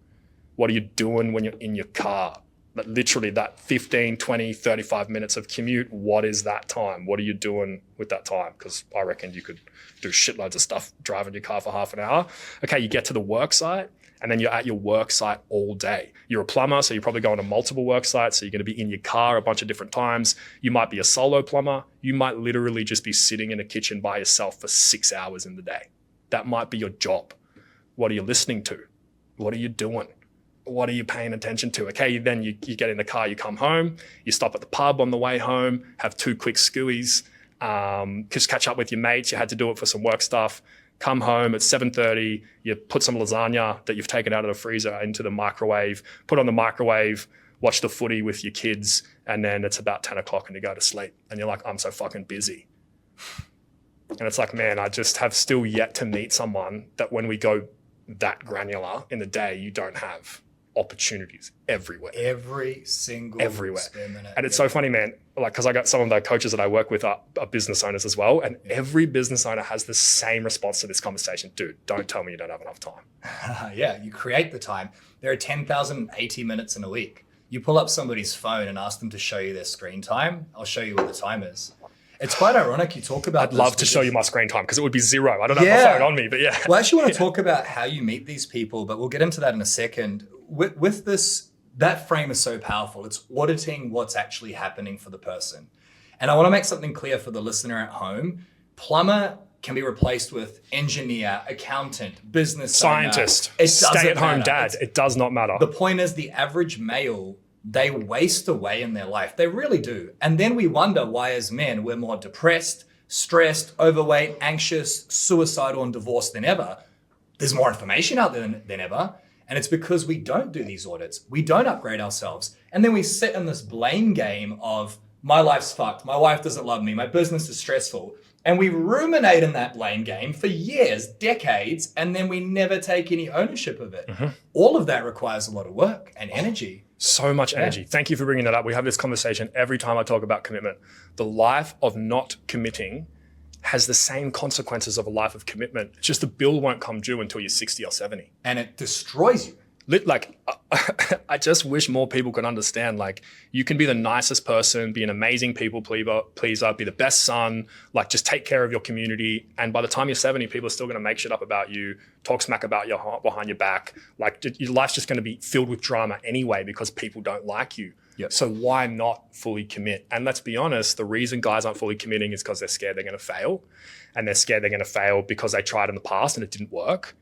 What are you doing when you're in your car? But literally that 15, 20, 35 minutes of commute, what is that time? What are you doing with that time? Because I reckon you could do shitloads of stuff driving your car for half an hour. Okay, you get to the work site and then you're at your work site all day. You're a plumber, so you're probably going to multiple work sites. So you're going to be in your car a bunch of different times. You might be a solo plumber. You might literally just be sitting in a kitchen by yourself for 6 hours in the day. That might be your job. What are you listening to? What are you doing? What are you paying attention to? Okay, then you get in the car, you come home, you stop at the pub on the way home, have 2 quick skewies, just catch up with your mates. You had to do it for some work stuff. Come home at 7:30, you put some lasagna that you've taken out of the freezer into the microwave, put on the microwave, watch the footy with your kids, and then it's about 10 o'clock and you go to sleep. And you're like, I'm so fucking busy. And it's like, man, I just have still yet to meet someone that when we go that granular in the day, you don't have opportunities everywhere.
Every single spare minute.
And it's so funny, man, like, because I got some of the coaches that I work with are business owners as well. And every business owner has the same response to this conversation. Dude, don't tell me you don't have enough time.
Yeah, you create the time. There are 10,080 minutes in a week. You pull up somebody's phone and ask them to show you their screen time. I'll show you what the time is. It's quite ironic you talk about
I'd love to show you my screen time because it would be 0. I don't have my phone on me, but yeah.
Well, I actually want to talk about how you meet these people, but we'll get into that in a second. With this, that frame is so powerful. It's auditing what's actually happening for the person. And I want to make something clear for the listener at home. Plumber can be replaced with engineer, accountant, business
scientist,
owner.
stay-at-home dad. It does not matter.
The point is the average male, they waste away in their life. They really do. And then we wonder why as men, we're more depressed, stressed, overweight, anxious, suicidal, and divorced than ever. There's more information out there than ever. And it's because we don't do these audits. We don't upgrade ourselves. And then we sit in this blame game of my life's fucked. My wife doesn't love me. My business is stressful. And we ruminate in that blame game for years, decades, and then we never take any ownership of it. Mm-hmm. All of that requires a lot of work and energy.
So much energy. Thank you for bringing that up. We have this conversation every time I talk about commitment. The life of not committing has the same consequences of a life of commitment. It's just the bill won't come due until you're 60 or 70.
And it destroys you.
Like, I just wish more people could understand, like, you can be the nicest person, be an amazing people pleaser, be the best son, like, just take care of your community. And by the time you're 70, people are still going to make shit up about you, talk smack about you behind your back. Like, your life's just going to be filled with drama anyway because people don't like you.
Yep.
So why not fully commit? And let's be honest, the reason guys aren't fully committing is because they're scared they're going to fail. And they're scared they're going to fail because they tried in the past and it didn't work.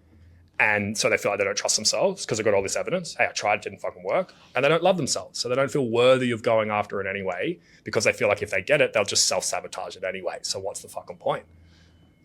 And so they feel like they don't trust themselves because they've got all this evidence. Hey, I tried, it didn't fucking work. And they don't love themselves. So they don't feel worthy of going after it anyway because they feel like if they get it, they'll just self-sabotage it anyway. So what's the fucking point?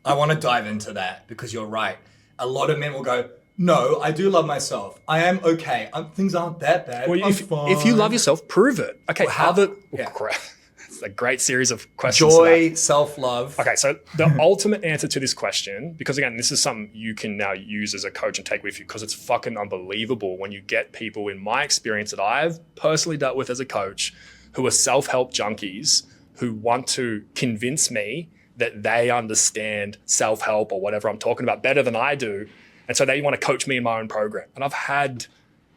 I want to dive into that because you're right. A lot of men will go, no, I do love myself. I am okay. Things aren't that bad.
Well, if you love yourself, prove it. Okay, It's a great series of questions.
Joy, self-love.
Okay, so the ultimate answer to this question, because again, this is something you can now use as a coach and take with you because it's fucking unbelievable when you get people, in my experience that I've personally dealt with as a coach, who are self-help junkies who want to convince me that they understand self-help or whatever I'm talking about better than I do. And so they want to coach me in my own program. And I've had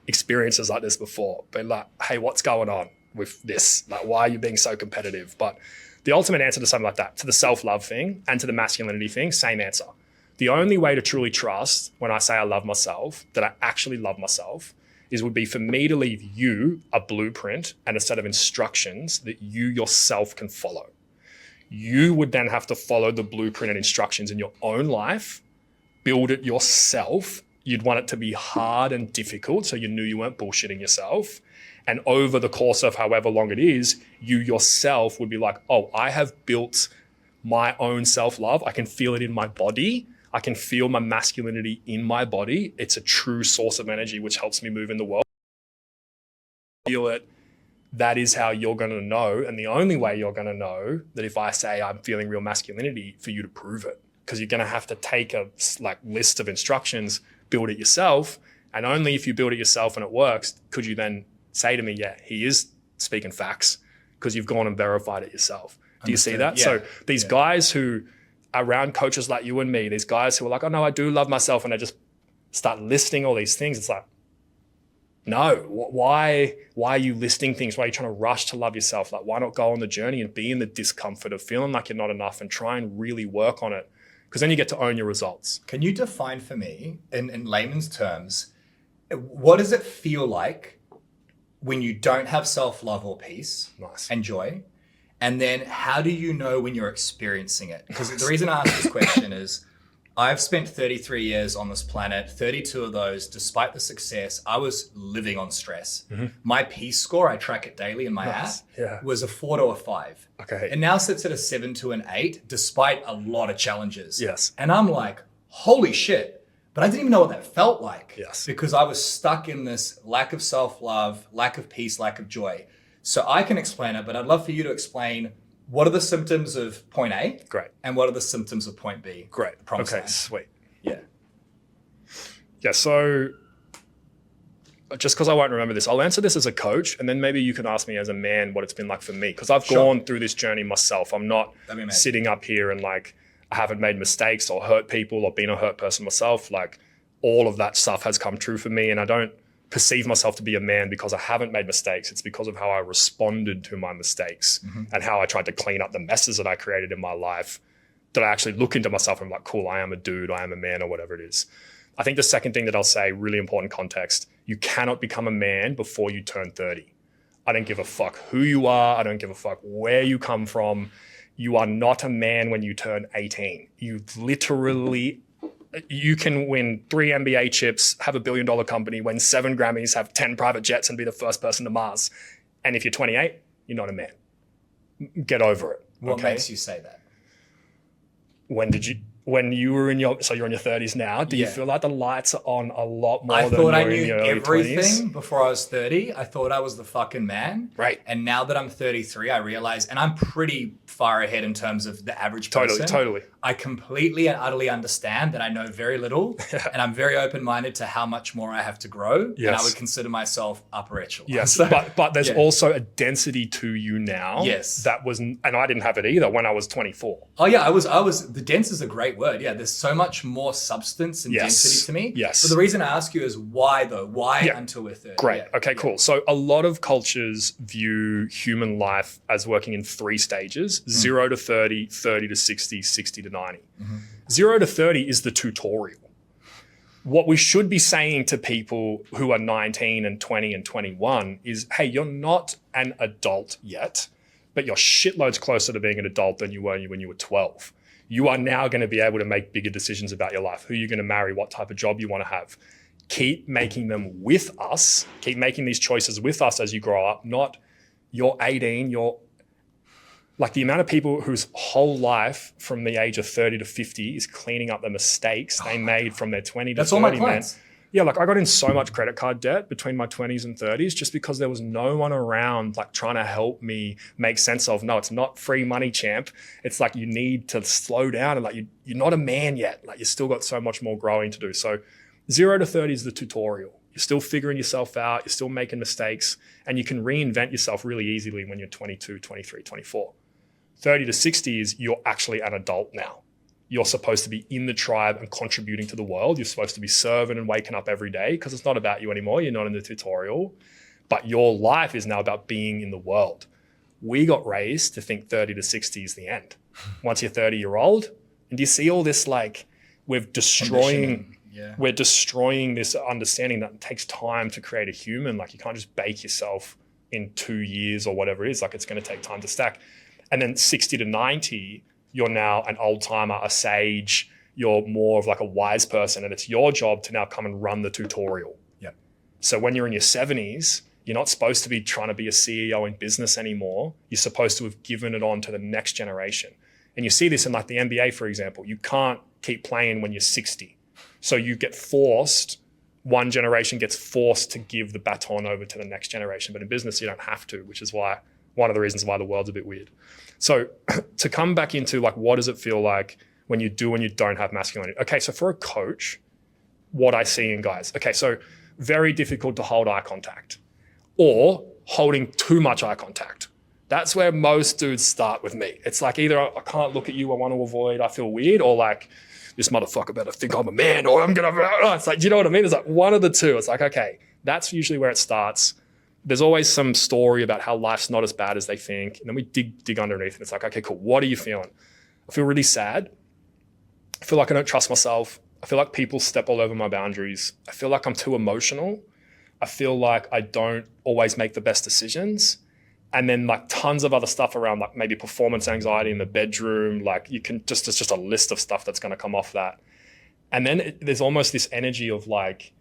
experiences like this before, but like, hey, what's going on with this? Like, why are you being so competitive? But the ultimate answer to something like that, to the self-love thing and to the masculinity thing, same answer. The only way to truly trust when I say I love myself, that I actually love myself, would be for me to leave you a blueprint and a set of instructions that you yourself can follow. You would then have to follow the blueprint and instructions in your own life, build it yourself. You'd want it to be hard and difficult so you knew you weren't bullshitting yourself. And over the course of however long it is, you yourself would be like, oh, I have built my own self-love. I can feel it in my body. I can feel my masculinity in my body. It's a true source of energy which helps me move in the world. Feel it. That is how you're going to know. And the only way you're going to know that if I say I'm feeling real masculinity, for you to prove it. Because you're going to have to take a list of instructions, build it yourself. And only if you build it yourself and it works, could you then say to me, yeah, he is speaking facts because you've gone and verified it yourself. Do you see that? Yeah. So these guys who are around coaches like you and me, these guys who are like, oh no, I do love myself. And they just start listing all these things. It's like, No, why are you listing things? Why are you trying to rush to love yourself? Like, why not go on the journey and be in the discomfort of feeling like you're not enough and try and really work on it? Because then you get to own your results.
Can you define for me, in layman's terms, what does it feel like when you don't have self-love or peace and joy? And then how do you know when you're experiencing it? Because the reason I ask this question is I've spent 33 years on this planet, 32 of those, despite the success, I was living on stress. My peace score, I track it daily in my app, was a 4 to a 5.
Okay.
It now sits at a 7 to an 8, despite a lot of challenges.
Yes.
And I'm like, holy shit. But I didn't even know what that felt like.
Yes.
Because I was stuck in this lack of self-love, lack of peace, lack of joy. So I can explain it, but I'd love for you to explain what are the symptoms of point A?
Great.
And what are the symptoms of point B?
Great.
Promise
Okay,
land.
sweet.
Yeah.
Yeah, so just because I won't remember this, I'll answer this as a coach, and then maybe you can ask me as a man what it's been like for me, because I've gone through this journey myself. I'm not sitting up here and like I haven't made mistakes or hurt people or been a hurt person myself. Like all of that stuff has come true for me, and I don't perceive myself to be a man because I haven't made mistakes. It's because of how I responded to my mistakes and how I tried to clean up the messes that I created in my life, that I actually look into myself and I'm like, cool, I am a dude, I am a man, or whatever it is. I think the second thing that I'll say, really important context, you cannot become a man before you turn 30. I don't give a fuck who you are. I don't give a fuck where you come from. You are not a man when you turn 18. You literally, you can win 3 NBA chips, have $1 billion company, win 7 Grammys, have 10 private jets, and be the first person to Mars. And if you're 28, you're not a man. Get over it.
What makes you say that?
When you were in your 30s now, do you feel like the lights are on a lot more
I
than
thought I
you were in
knew
your early
everything
20s?
before I was 30. I thought I was the fucking man.
Right.
And now that I'm 33, I realize, and I'm pretty far ahead in terms of the average person.
Totally.
I completely and utterly understand that I know very little, and I'm very open-minded to how much more I have to grow.
Yes.
And I would consider myself upper echelon.
Yes,
So,
but there's also a density to you now.
Yes.
That was, and I didn't have it either when I was 24.
oh yeah, the dense is a great word. Yeah, there's so much more substance and density to me.
Yes.
But the reason I ask you is why though? Why until we're 30?
Great.
Yeah.
Okay, cool. So a lot of cultures view human life as working in 3 stages, 0 to 30, 30 to 60, 60 to 90. 0 to 30 is the tutorial. What we should be saying to people who are 19 and 20 and 21 is, hey, you're not an adult yet, but you're shitloads closer to being an adult than you were when you were 12. You are now going to be able to make bigger decisions about your life, who you're going to marry, what type of job you want to have. Keep making them with us. Keep making these choices with us as you grow up, not you're 18, you're like the amount of people whose whole life from the age of 30 to 50 is cleaning up the mistakes they made from their 20 to 30.
That's all my clients.
Man. Yeah, like I got in so much credit card debt between my 20s and 30s just because there was no one around like trying to help me make sense of, no, it's not free money, champ. It's like you need to slow down and like you're not a man yet. Like you still got so much more growing to do. So 0 to 30 is the tutorial. You're still figuring yourself out. You're still making mistakes and you can reinvent yourself really easily when you're 22, 23, 24. 30 to 60 is you're actually an adult now. You're supposed to be in the tribe and contributing to the world. You're supposed to be serving and waking up every day because it's not about you anymore. You're not in the tutorial, but your life is now about being in the world. We got raised to think 30 to 60 is the end. Once you're 30-year-old, and do you see all this like we're destroying this understanding that it takes time to create a human. Like you can't just bake yourself in 2 years or whatever it is. Like it's going to take time to stack. And then 60 to 90, you're now an old timer, a sage, you're more of like a wise person, and it's your job to now come and run the tutorial.
Yep.
So when you're in your 70s, you're not supposed to be trying to be a CEO in business anymore. You're supposed to have given it on to the next generation. And you see this in like the NBA, for example. You can't keep playing when you're 60. So you get forced, one generation gets forced to give the baton over to the next generation. But in business, you don't have to, which is why one of the reasons why the world's a bit weird. So to come back into like, what does it feel like when you do and you don't have masculinity? Okay, so for a coach, what I see in guys, okay, so very difficult to hold eye contact or holding too much eye contact. That's where most dudes start with me. It's like either I can't look at you, I want to avoid, I feel weird, or like this motherfucker better think I'm a man or I'm gonna, it's like, do you know what I mean? It's like one of the two. It's like, okay, That's usually where it starts. There's always some story about how life's not as bad as they think. And then we dig underneath and it's like, okay, cool. What are you feeling? I feel really sad. I feel like I don't trust myself. I feel like people step all over my boundaries. I feel like I'm too emotional. I feel like I don't always make the best decisions. And then like tons of other stuff around like maybe performance anxiety in the bedroom. Like you can it's just a list of stuff that's going to come off that. And then there's almost this energy of like,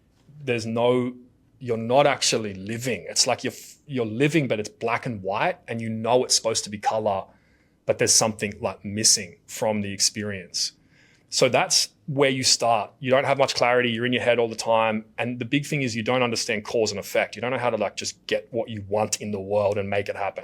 you're not actually living. It's like you're living, but it's black and white and you know it's supposed to be color, but there's something like missing from the experience. So that's where you start. You don't have much clarity. You're in your head all the time. And the big thing is you don't understand cause and effect. You don't know how to like just get what you want in the world and make it happen.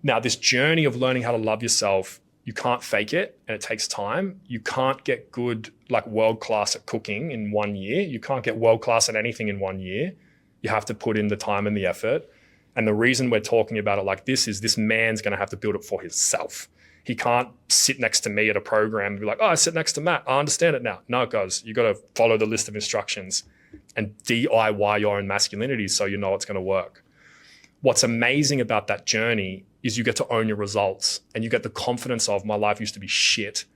Now, this journey of learning how to love yourself, you can't fake it and it takes time. You can't get good, like world class at cooking in 1 year. You can't get world class at anything in 1 year. You have to put in the time and the effort. And the reason we're talking about it like this is this man's going to have to build it for himself. He can't sit next to me at a program and be like, oh, I sit next to Matt. I understand it now. No, guys, you got to follow the list of instructions and DIY your own masculinity so you know it's going to work. What's amazing about that journey is you get to own your results and you get the confidence of my life used to be shit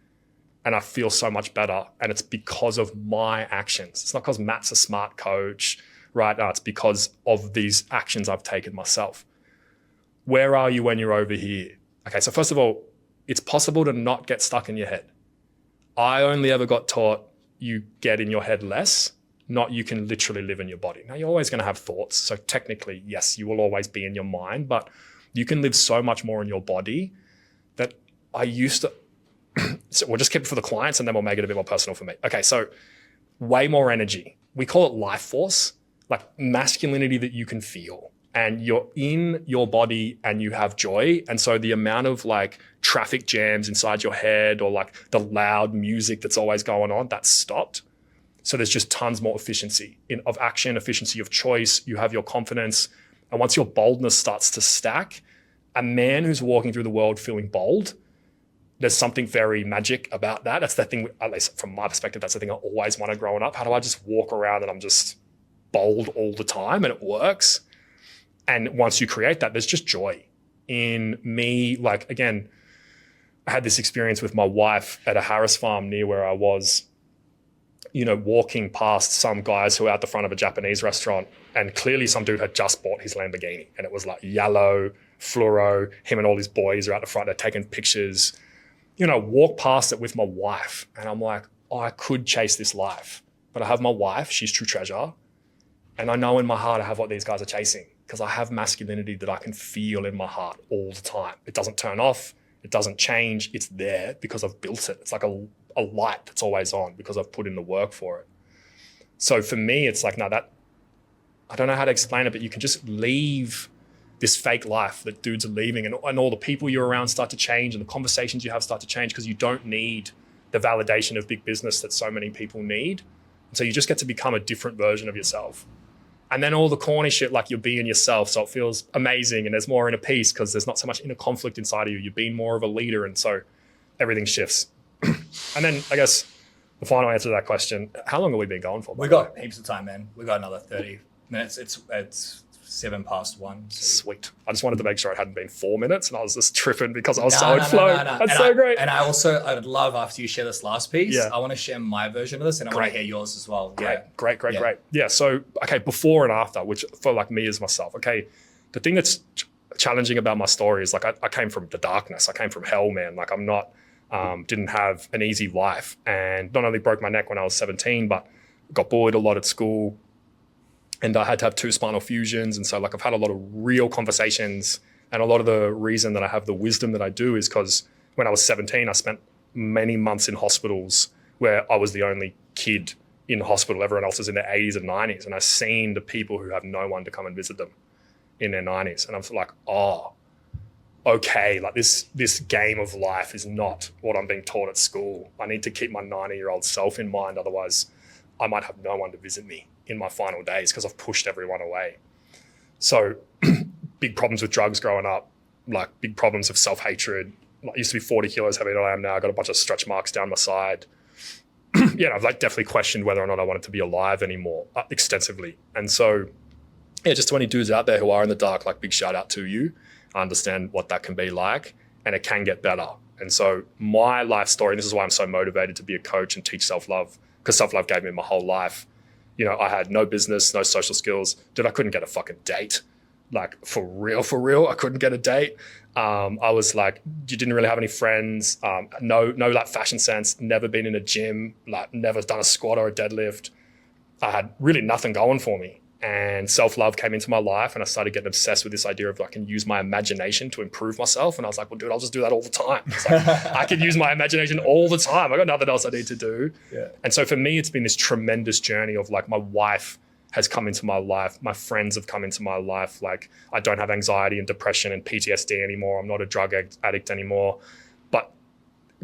and I feel so much better. And it's because of my actions. It's not because Matt's a smart coach, right? No, it's because of these actions I've taken myself. Where are you when you're over here? Okay, so first of all, it's possible to not get stuck in your head. I only ever got taught you get in your head less, not you can literally live in your body. Now, you're always going to have thoughts. So technically, yes, you will always be in your mind, but you can live so much more in your body that I used to, so we'll just keep it for the clients and then we'll make it a bit more personal for me. Okay, so way more energy. We call it life force, like masculinity that you can feel. And you're in your body and you have joy. And so the amount of like traffic jams inside your head or like the loud music that's always going on, that's stopped. So there's just tons more efficiency of action, efficiency of choice. You have your confidence. And once your boldness starts to stack, a man who's walking through the world feeling bold, there's something very magic about that. That's the thing, at least from my perspective, that's the thing I always wanted growing up. How do I just walk around and I'm just bold all the time and it works? And once you create that, there's just joy in me. Like, again, I had this experience with my wife at a Harris farm near where I was, walking past some guys who were out the front of a Japanese restaurant. And clearly some dude had just bought his Lamborghini. And it was like yellow, fluoro, him and all his boys are out the front. They're taking pictures. Walk past it with my wife. And I'm like, oh, I could chase this life. But I have my wife. She's true treasure. And I know in my heart I have what these guys are chasing. Because I have masculinity that I can feel in my heart all the time. It doesn't turn off. It doesn't change. It's there because I've built it. It's like a light that's always on because I've put in the work for it. So for me, it's like, no, that, I don't know how to explain it, but you can just leave this fake life that dudes are leaving and all the people you're around start to change and the conversations you have start to change because you don't need the validation of big business that so many people need. And so you just get to become a different version of yourself. And then all the corny shit, like you're being yourself. So it feels amazing. And there's more inner peace because there's not so much inner conflict inside of you. You're being more of a leader. And so everything shifts. And then I guess the final answer to that question, how long have we been going for?
We got heaps of time, man. We got another 30 minutes. It's 1:07. So.
Sweet. I just wanted to make sure it hadn't been 4 minutes and I was just tripping because I was so in flow. That's so great.
And I would love after you share this last piece, I want to share my version of this and I want to hear yours as well.
Great. Yeah. So, okay, before and after, which for like me as myself, okay, the thing that's challenging about my story is like I came from the darkness. I came from hell, man. Like I'm not, didn't have an easy life and not only broke my neck when I was 17, but got bullied a lot at school. And I had to have 2 spinal fusions. And so like I've had a lot of real conversations. And a lot of the reason that I have the wisdom that I do is because when I was 17, I spent many months in hospitals where I was the only kid in hospital. Everyone else is in their 80s and 90s. And I've seen the people who have no one to come and visit them in their 90s. And I'm like, oh, okay, like this game of life is not what I'm being taught at school. I need to keep my 90-year-old self in mind. Otherwise, I might have no one to visit me in my final days because I've pushed everyone away. So big problems with drugs growing up, like big problems of self-hatred. I used to be 40 kilos heavier than I am now. I got a bunch of stretch marks down my side. I've like definitely questioned whether or not I wanted to be alive anymore extensively. And so yeah, just to any dudes out there who are in the dark, like big shout out to you. I understand what that can be like, and it can get better. And so my life story, and this is why I'm so motivated to be a coach and teach self-love, because self-love gave me my whole life. You know, I had no business, no social skills. Dude, I couldn't get a fucking date. Like for real, I couldn't get a date. I was like, you didn't really have any friends. No like fashion sense, never been in a gym, like never done a squat or a deadlift. I had really nothing going for me. And self-love came into my life, and I started getting obsessed with this idea of I can use my imagination to improve myself. And I was like, well, dude, I'll just do that all the time. It's like, I can use my imagination all the time. I got nothing else I need to do.
Yeah.
And so for me, it's been this tremendous journey of like, my wife has come into my life. My friends have come into my life. Like, I don't have anxiety and depression and PTSD anymore. I'm not a drug addict anymore. But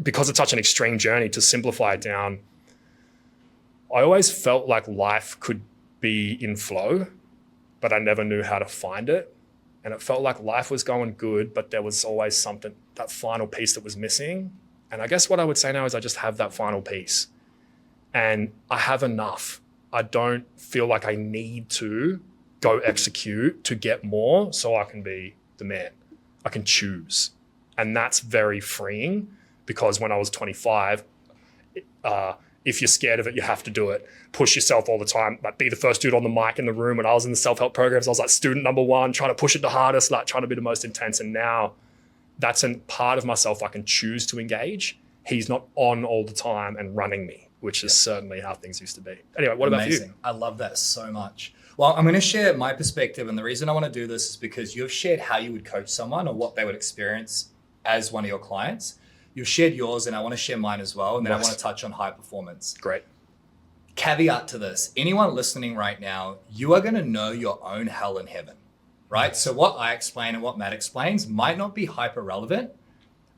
because it's such an extreme journey, to simplify it down, I always felt like life could be in flow, but I never knew how to find it. And it felt like life was going good, but there was always something, that final piece that was missing. And I guess what I would say now is I just have that final piece, and I have enough. I don't feel like I need to go execute to get more so I can be the man. I can choose. And that's very freeing, because when I was 25, if you're scared of it, you have to do it. Push yourself all the time. Like, be the first dude on the mic in the room. When I was in the self-help programs, I was like student number one, trying to push it the hardest, like trying to be the most intense. And now that's a part of myself I can choose to engage. He's not on all the time and running me, which is certainly how things used to be. Anyway, what about you?
I love that so much. Well, I'm going to share my perspective. And the reason I want to do this is because you've shared how you would coach someone or what they would experience as one of your clients. You've shared yours, and I want to share mine as well. And then I want to touch on high performance.
Great.
Caveat to this, anyone listening right now, you are going to know your own hell in heaven, right? So what I explain and what Matt explains might not be hyper relevant.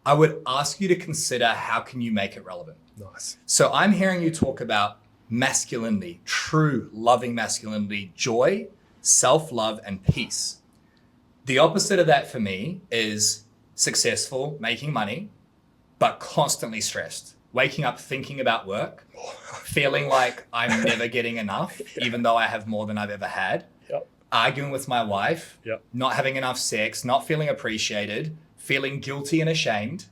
I would ask you to consider, how can you make it relevant?
Nice.
So I'm hearing you talk about masculinity, true loving masculinity, joy, self-love, and peace. The opposite of that for me is successful, making money, but constantly stressed, waking up thinking about work, feeling like I'm never getting enough, even though I have more than I've ever had, arguing with my wife, not having enough sex, not feeling appreciated, feeling guilty and ashamed,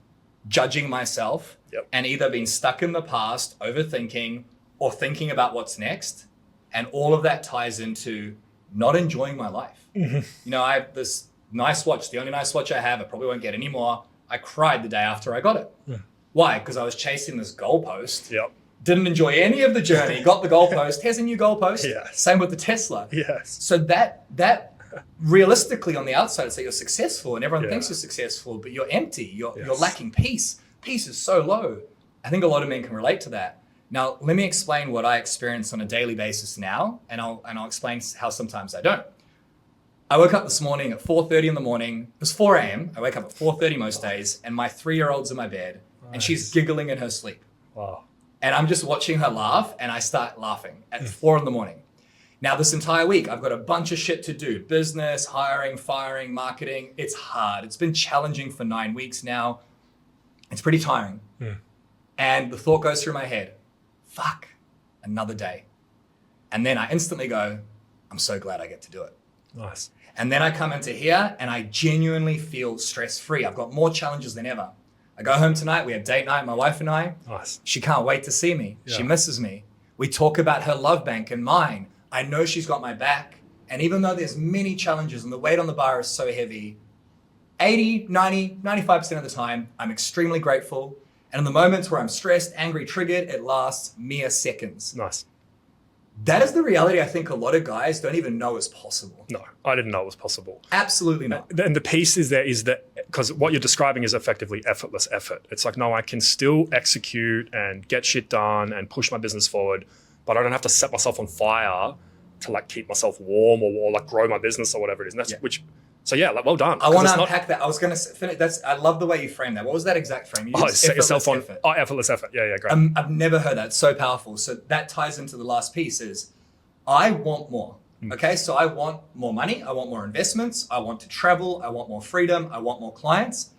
judging myself, and either being stuck in the past, overthinking, or thinking about what's next. And all of that ties into not enjoying my life. You know, I have this nice watch, the only nice watch I have, I probably won't get any more. I cried the day after I got it. Why? Because I was chasing this goalpost. Didn't enjoy any of the journey. Got the goalpost. Here's a new goalpost. Same with the Tesla. So that realistically on the outside, it's like you're successful and everyone thinks you're successful, but you're empty. You're lacking peace. Peace is so low. I think a lot of men can relate to that. Now, let me explain what I experience on a daily basis now, and I'll explain how sometimes I don't. I woke up this morning at 4:30 in the morning. It was 4 a.m. I wake up at 4:30 most days, and my 3-year-old's in my bed, and she's giggling in her sleep.
Wow.
And I'm just watching her laugh, and I start laughing at 4 in the morning. Now, this entire week, I've got a bunch of shit to do. Business, hiring, firing, marketing. It's hard. It's been challenging for 9 weeks now. It's pretty tiring. And the thought goes through my head, fuck, another day. And then I instantly go, I'm so glad I get to do it.
Nice.
And then I come into here and I genuinely feel stress-free. I've got more challenges than ever. I go home tonight, we have date night, my wife and I.
Nice.
She can't wait to see me. She misses me. We talk about her love bank and mine. I know she's got my back. And even though there's many challenges and the weight on the bar is so heavy, 80, 90, 95% of the time, I'm extremely grateful. And in the moments where I'm stressed, angry, triggered, it lasts mere seconds.
Nice.
That is the reality I think a lot of guys don't even know is possible.
No, I didn't know it was possible.
Absolutely not.
And the piece is that because what you're describing is effectively effortless effort. It's like, no, I can still execute and get shit done and push my business forward, but I don't have to set myself on fire to like keep myself warm or like grow my business or whatever it is. And that's so like, well done.
I want to unpack that. I was going to finish. I love the way you framed that. What was that exact frame? You
set yourself on effort. Effortless effort. Yeah, great.
I've never heard that. It's so powerful. So that ties into the last piece is I want more. Okay, so I want more money. I want more investments. I want to travel. I want more freedom. I want more clients,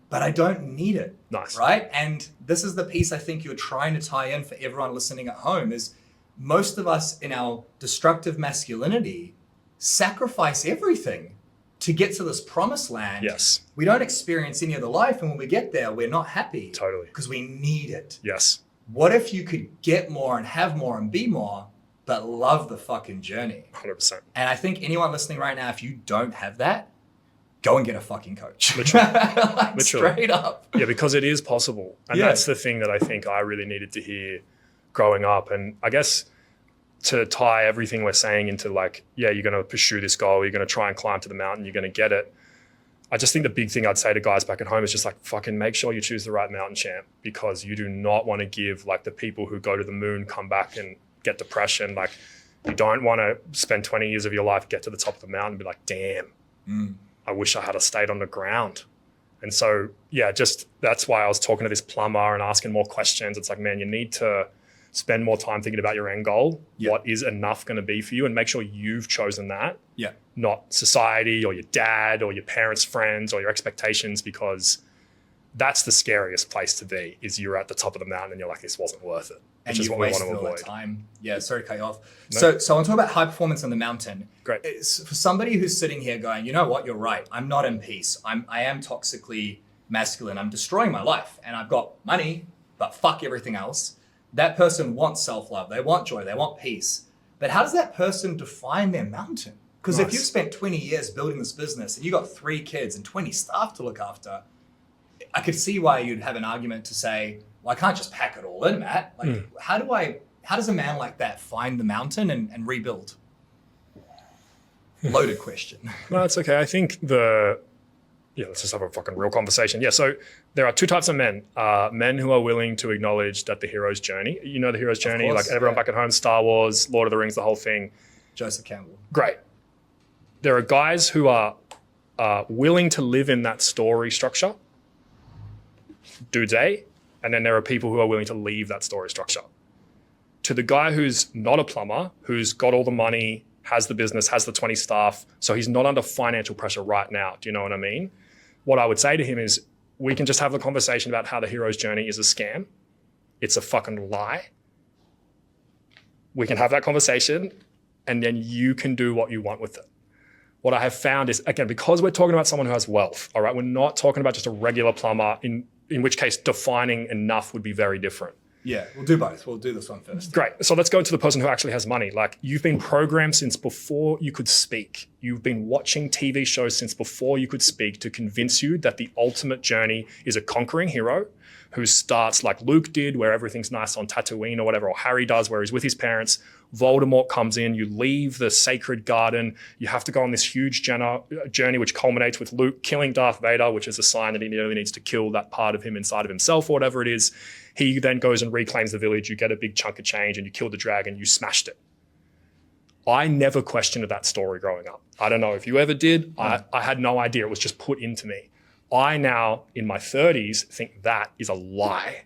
but I don't need it.
Nice.
Right? And this is the piece I think you're trying to tie in for everyone listening at home is most of us in our destructive masculinity sacrifice everything to get to this promised land.
Yes.
We don't experience any of the life, and when we get there, we're not happy.
Totally.
Because we need it.
Yes.
What if you could get more and have more and be more, but love the fucking journey?
100%.
And I think anyone listening right now, if you don't have that, go and get a fucking coach.
Literally.
Like,
Literally.
straight up.
Yeah, because it is possible. And that's the thing that I think I really needed to hear growing up. And I guess to tie everything we're saying into like, yeah, you're going to pursue this goal, you're going to try and climb to the mountain, you're going to get it. I just think the big thing I'd say to guys back at home is just like, fucking make sure you choose the right mountain champ, because you do not want to give like the people who go to the moon, come back and get depression. Like, you don't want to spend 20 years of your life, get to the top of the mountain and be like, damn, I wish I had stayed on the ground. And so, yeah, just that's why I was talking to this plumber and asking more questions. It's like, man, you need to spend more time thinking about your end goal.
Yeah.
What is enough going to be for you, and make sure you've chosen that,
Yeah.
not society or your dad or your parents' friends or your expectations, because that's the scariest place to be, is you're at the top of the mountain and you're like, this wasn't worth it,
And
which is
you've
what we want
wasted
to
all that
avoid.
time. Yeah, sorry to cut you off.
No.
So I want to talk about high performance on the mountain.
Great.
It's for somebody who's sitting here going, you know what, you're right. I'm not in peace. I am toxically masculine. I'm destroying my life, and I've got money, but fuck everything else. That person wants self-love. They want joy. They want peace. But how does that person define their mountain? Because if
Nice.
you've spent 20 years building this business and you got 3 kids and 20 staff to look after, I could see why you'd have an argument to say, well, I can't just pack it all in, Matt. Like, how does a man like that find the mountain and rebuild? Loaded question.
No, it's okay. I think let's just have a fucking real conversation. Yeah, so there are 2 types of men. Men who are willing to acknowledge that the hero's journey, you know, the hero's journey,
course,
like everyone
yeah.
back at home, Star Wars, Lord of the Rings, the whole thing.
Joseph Campbell.
Great. There are guys who are willing to live in that story structure, dudes A, and then there are people who are willing to leave that story structure. To the guy who's not a plumber, who's got all the money, has the business, has the 20 staff, so he's not under financial pressure right now. Do you know what I mean? What I would say to him is, we can just have a conversation about how the hero's journey is a scam. It's a fucking lie. We can have that conversation, and then you can do what you want with it. What I have found is, again, because we're talking about someone who has wealth, all right, we're not talking about just a regular plumber, in which case defining enough would be very different.
Yeah, we'll do both. We'll do this one first.
Great. So let's go to the person who actually has money. Like, you've been programmed since before you could speak. You've been watching TV shows since before you could speak to convince you that the ultimate journey is a conquering hero who starts like Luke did, where everything's nice on Tatooine or whatever, or Harry does, where he's with his parents. Voldemort comes in, you leave the sacred garden, you have to go on this huge journey which culminates with Luke killing Darth Vader, which is a sign that he really needs to kill that part of him inside of himself or whatever it is. He then goes and reclaims the village, you get a big chunk of change and you kill the dragon, you smashed it. I never questioned that story growing up. I don't know if you ever did. I had no idea. It was just put into me. I now, in my 30s, think that is a lie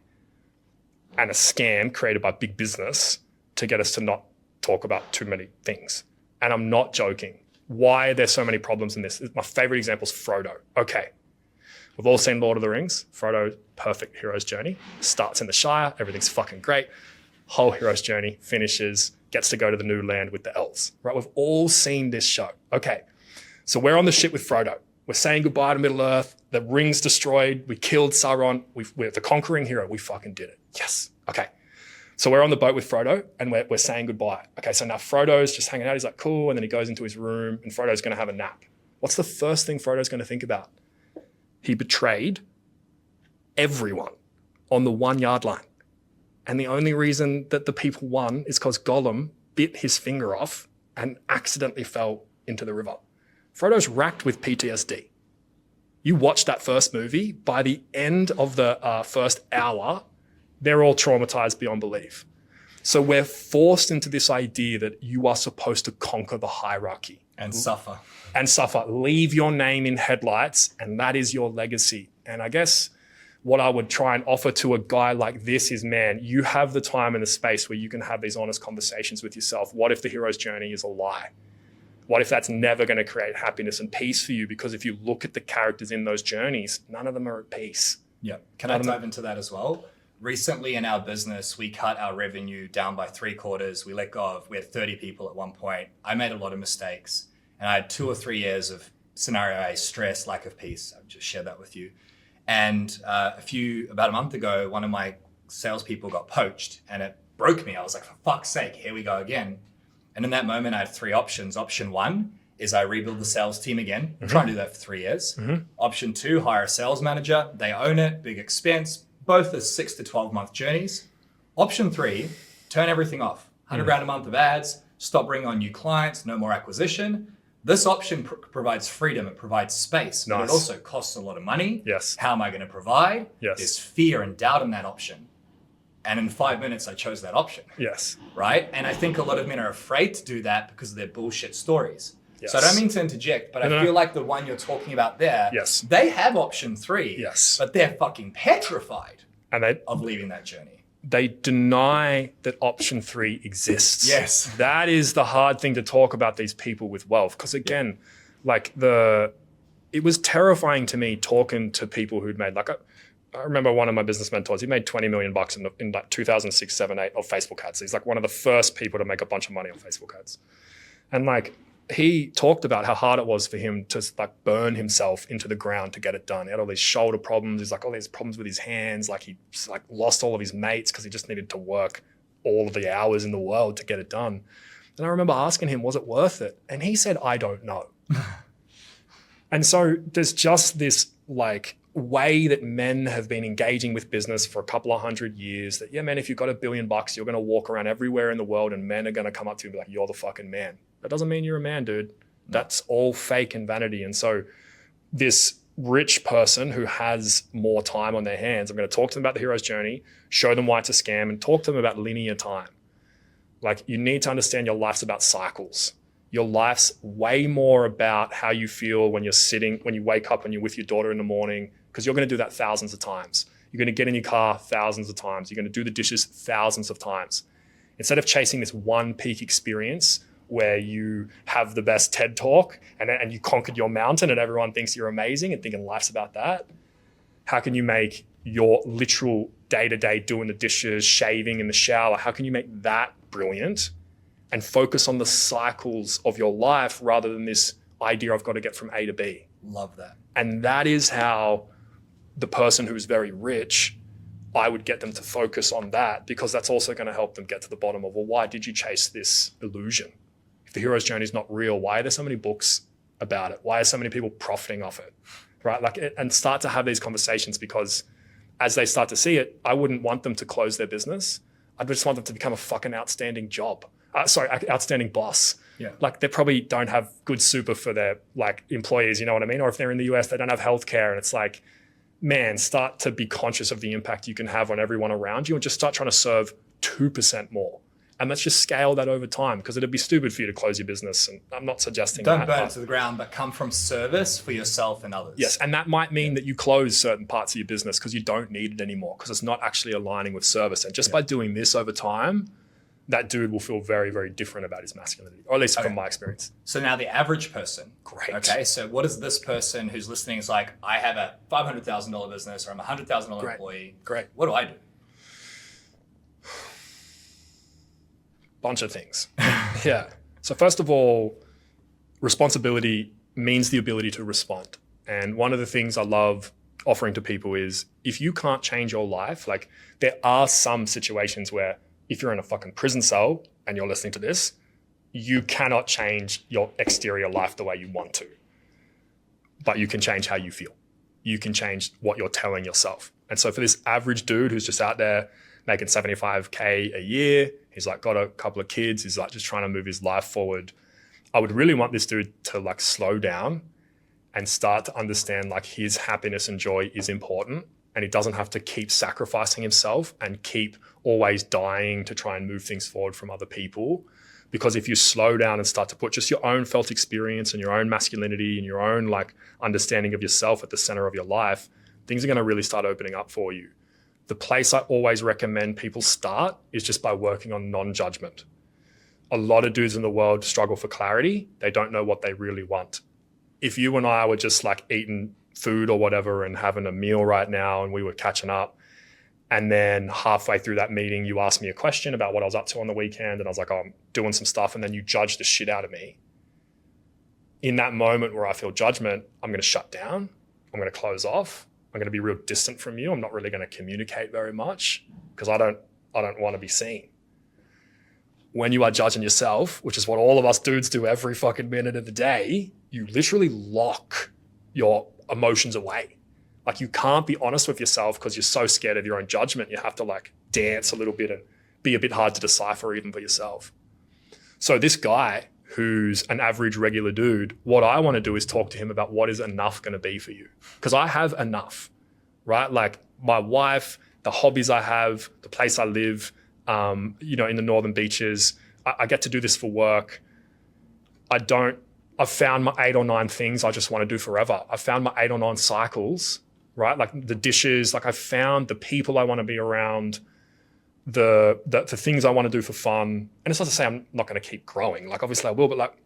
and a scam created by big business to get us to not talk about too many things. And I'm not joking. Why are there so many problems in this? My favorite example is Frodo. Okay, we've all seen Lord of the Rings. Frodo, perfect hero's journey. Starts in the Shire, everything's fucking great. Whole hero's journey, finishes, gets to go to the new land with the elves, right? We've all seen this show. Okay, so we're on the ship with Frodo. We're saying goodbye to Middle-earth. The ring's destroyed. We killed Sauron. We're the conquering hero. We fucking did it. Yes. Okay. So we're on the boat with Frodo and we're saying goodbye. Okay, so now Frodo's just hanging out. He's like, cool. And then he goes into his room and Frodo's going to have a nap. What's the first thing Frodo's going to think about? He betrayed everyone on the 1 yard line. And the only reason that the people won is because Gollum bit his finger off and accidentally fell into the river. Frodo's racked with PTSD. You watch that first movie, by the end of the first hour, they're all traumatized beyond belief. So we're forced into this idea that you are supposed to conquer the hierarchy.
And suffer.
And suffer. Leave your name in headlights, and that is your legacy. And I guess what I would try and offer to a guy like this is, man, you have the time and the space where you can have these honest conversations with yourself. What if the hero's journey is a lie? What if that's never going to create happiness and peace for you? Because if you look at the characters in those journeys, none of them are at peace.
Yeah. Can I dive into that as well? Recently in our business, we cut our revenue down by 3/4. We let go of, we had 30 people at one point. I made a lot of mistakes. And I had 2 or 3 years of scenario A, stress, lack of peace. I've just shared that with you. And about a month ago, one of my salespeople got poached and it broke me. I was like, for fuck's sake, here we go again. And in that moment, I had 3 options. Option 1 is I rebuild the sales team again. Try and do that for 3 years. Option 2, hire a sales manager. They own it, big expense. Both are 6 to 12 month journeys. Option 3, turn everything off. 100 grand a month of ads, stop bringing on new clients, no more acquisition. This option provides freedom, it provides space, but it also costs a lot of money.
Yes.
How am I going to provide?
Yes.
There's fear and doubt in that option. And in 5 minutes, I chose that option.
Yes.
Right? And I think a lot of men are afraid to do that because of their bullshit stories.
Yes.
So I don't mean to interject, but I feel like the one you're talking about there, they have option 3, but they're fucking petrified of leaving that journey.
They deny that option 3 exists.
Yes.
That is the hard thing to talk about these people with wealth. Because again, it was terrifying to me talking to people who'd made, I remember one of my business mentors, he made $20 million in like 2006, 7, 8 of Facebook ads. He's like one of the first people to make a bunch of money on Facebook ads. And he talked about how hard it was for him to burn himself into the ground to get it done. He had all these shoulder problems. He's all these problems with his hands. He lost all of his mates because he just needed to work all of the hours in the world to get it done. And I remember asking him, was it worth it? And he said, I don't know. And so there's just this way that men have been engaging with business for a couple of 100 years that, man, if you've got $1 billion, you're going to walk around everywhere in the world and men are going to come up to you and be like, you're the fucking man. That doesn't mean you're a man, dude. That's all fake and vanity. And so this rich person who has more time on their hands, I'm going to talk to them about the hero's journey, show them why it's a scam, and talk to them about linear time. You need to understand your life's about cycles. Your life's way more about how you feel when you wake up and you're with your daughter in the morning, because you're going to do that thousands of times. You're going to get in your car thousands of times. You're going to do the dishes thousands of times. Instead of chasing this one peak experience where you have the best TED talk and you conquered your mountain and everyone thinks you're amazing and thinking life's about that, how can you make your literal day-to-day doing the dishes, shaving in the shower, how can you make that brilliant and focus on the cycles of your life rather than this idea I've got to get from A to B?
Love that.
And that is how the person who's very rich, I would get them to focus on that, because that's also going to help them get to the bottom of, well, why did you chase this illusion? If the hero's journey is not real, why are there so many books about it? Why are so many people profiting off it? Right? And start to have these conversations, because as they start to see it, I wouldn't want them to close their business. I just want them to become a fucking outstanding outstanding boss.
Yeah.
They probably don't have good super for their employees, you know what I mean? Or if they're in the US, they don't have healthcare, and it's man, start to be conscious of the impact you can have on everyone around you and just start trying to serve 2% more. And let's just scale that over time, because it'd be stupid for you to close your business. And I'm not suggesting
Don't burn it to the ground, but come from service for yourself and others.
Yes, and that might mean that you close certain parts of your business because you don't need it anymore, because it's not actually aligning with service. And just by doing this over time, that dude will feel very, very different about his masculinity, or at least from my experience.
So now the average person.
Great.
Okay, so what is this person who's listening is like, I have a $500,000 business, or I'm a $100,000 employee.
Great.
What do I do?
Bunch of things. Yeah. So first of all, responsibility means the ability to respond. And one of the things I love offering to people is, if you can't change your life, there are some situations where if you're in a fucking prison cell and you're listening to this, you cannot change your exterior life the way you want to. But you can change how you feel. You can change what you're telling yourself. And so for this average dude who's just out there making $75K a year, he's got a couple of kids, he's just trying to move his life forward, I would really want this dude to slow down and start to understand his happiness and joy is important. And he doesn't have to keep sacrificing himself and keep always dying to try and move things forward from other people. Because if you slow down and start to put just your own felt experience and your own masculinity and your own understanding of yourself at the center of your life, things are going to really start opening up for you. The place I always recommend people start is just by working on non-judgment. A lot of dudes in the world struggle for clarity. They don't know what they really want. If you and I were just eating food or whatever and having a meal right now and we were catching up, and then halfway through that meeting you asked me a question about what I was up to on the weekend, and I was like, oh, I'm doing some stuff, and then you judged the shit out of me, in that moment where I feel judgment, I'm going to shut down. I'm going to close off. I'm going to be real distant from you. I'm not really going to communicate very much because I don't want to be seen. When you are judging yourself, which is what all of us dudes do every fucking minute of the day, you literally lock your emotions away. Like you can't be honest with yourself because you're so scared of your own judgment. You have to like dance a little bit and be a bit hard to decipher even for yourself. So this guy who's an average regular dude, what I want to do is talk to him about what is enough going to be for you. Because I have enough, right? Like my wife, the hobbies I have, the place I live, in the northern beaches. I get to do this for work. I've found my 8 or 9 things I just want to do forever. I've found my 8 or 9 cycles, right? Like the dishes, like I've found the people I want to be around, the things I want to do for fun. And it's not to say I'm not going to keep growing. Like obviously I will, but like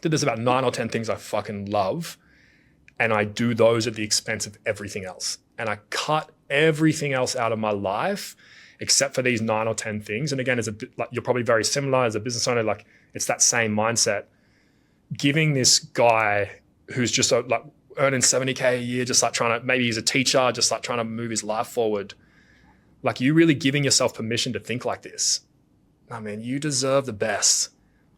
there's about 9 or 10 things I fucking love. And I do those at the expense of everything else. And I cut everything else out of my life except for these 9 or 10 things. And again, you're probably very similar as a business owner, like it's that same mindset. Giving this guy who's just like earning 70K a year, just like trying to, maybe he's a teacher, just like trying to move his life forward. Like you really giving yourself permission to think like this. I mean, you deserve the best.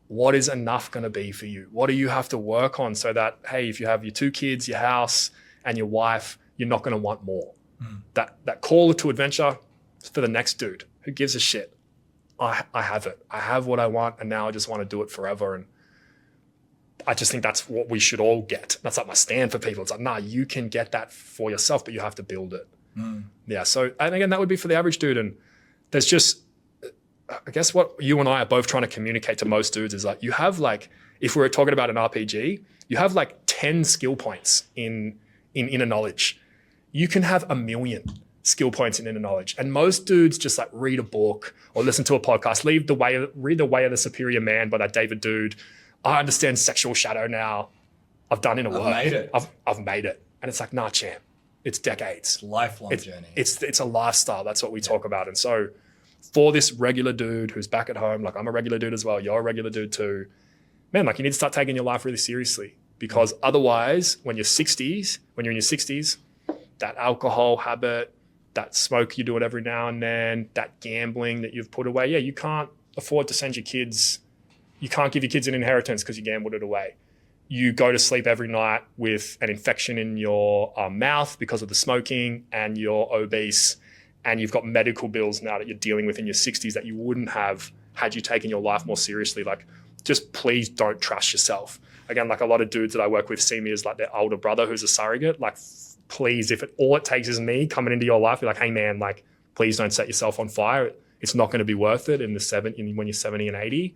What is enough going to be for you? What do you have to work on so that, hey, if you have your 2 kids, your house and your wife, you're not going to want more. That call to adventure is for the next dude. Who gives a shit? I have it. I have what I want and now I just want to do it forever. And I just think that's what we should all get. That's like my stand for people. It's like, nah, you can get that for yourself, but you have to build it. Yeah. So, and again, that would be for the average dude. And there's just, I guess what you and I are both trying to communicate to most dudes is like, you have like, if we were talking about an RPG, you have like 10 skill points in inner knowledge. You can have 1 million skill points in inner knowledge. And most dudes just like read a book or listen to a podcast, read The Way of the Superior Man by that David dude. I understand sexual shadow now. I've done inner work. I've made it. And it's like, nah, champ. It's decades.
Lifelong journey.
It's a lifestyle. That's what we talk about. And so for this regular dude who's back at home, like I'm a regular dude as well, you're a regular dude too, man, like you need to start taking your life really seriously because otherwise when you're in your 60s, that alcohol habit, that smoke you do it every now and then, that gambling that you've put away, yeah, you can't afford to send your kids, you can't give your kids an inheritance because you gambled it away. You go to sleep every night with an infection in your mouth because of the smoking and you're obese and you've got medical bills now that you're dealing with in your 60s that you wouldn't have had you taken your life more seriously. Like, just please don't trash yourself. Again, like a lot of dudes that I work with see me as like their older brother who's a surrogate. Like, please, if all it takes is me coming into your life, be like, hey man, like, please don't set yourself on fire. It's not going to be worth it when you're 70 and 80.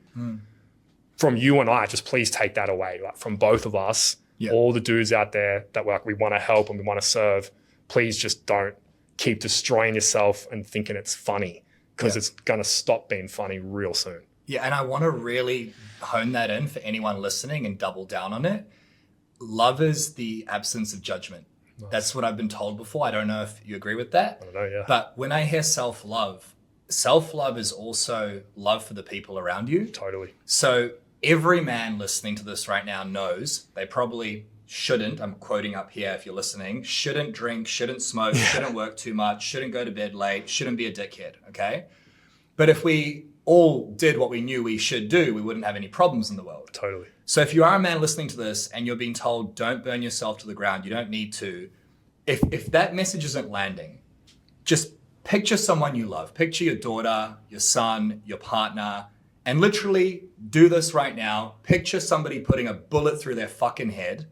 From you and I, just please take that away. Like from both of us, all the dudes out there that we want to help and we want to serve, please just don't keep destroying yourself and thinking it's funny because it's going to stop being funny real soon.
Yeah, and I want to really hone that in for anyone listening and double down on it. Love is the absence of judgment. Nice. That's what I've been told before. I don't know if you agree with that.
I don't know, yeah.
But when I hear self-love is also love for the people around you.
Totally.
So every man listening to this right now knows they probably shouldn't, I'm quoting up here if you're listening, shouldn't drink, shouldn't smoke, shouldn't work too much, shouldn't go to bed late, shouldn't be a dickhead, okay? But if we all did what we knew we should do, we wouldn't have any problems in the world.
Totally.
So if you are a man listening to this and you're being told, don't burn yourself to the ground, you don't need to, if that message isn't landing, just picture someone you love. Picture your daughter, your son, your partner, and literally do this right now. Picture somebody putting a bullet through their fucking head.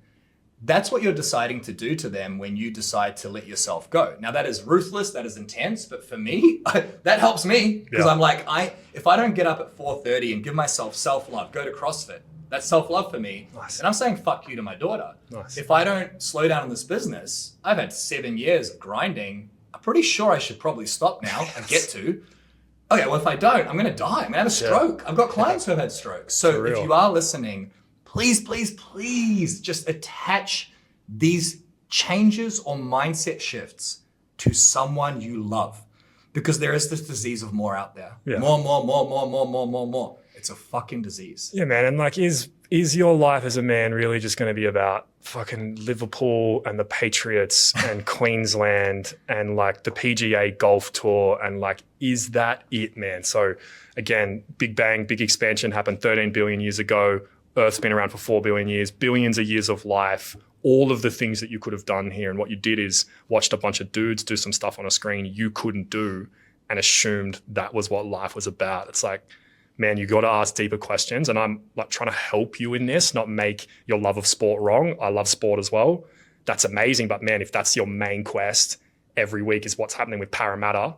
That's what you're deciding to do to them when you decide to let yourself go. Now that is ruthless, that is intense, but for me, that helps me because I'm like, if I don't get up at 4:30 and give myself self-love, go to CrossFit, that's self-love for me.
Nice.
And I'm saying fuck you to my daughter.
Nice.
If I don't slow down in this business, I've had 7 years of grinding. I'm pretty sure I should probably stop now and get to. Okay, well, if I don't, I'm going to die. I'm going to have a stroke. I've got clients who have had strokes. So if you are listening, please, please, please just attach these changes or mindset shifts to someone you love. Because there is this disease of more out there. Yeah. More. It's a fucking disease.
Yeah, man. And like, is is your life as a man really just going to be about fucking Liverpool and the Patriots and Queensland and like the PGA golf tour? And like, is that it, man? So again, Big Bang, big expansion happened 13 billion years ago. Earth's been around for 4 billion years, billions of years of life, all of the things that you could have done here. And what you did is watched a bunch of dudes do some stuff on a screen you couldn't do and assumed that was what life was about. It's like, man, you got to ask deeper questions. And I'm like trying to help you in this, not make your love of sport wrong. I love sport as well. That's amazing. But man, if that's your main quest every week is what's happening with Parramatta,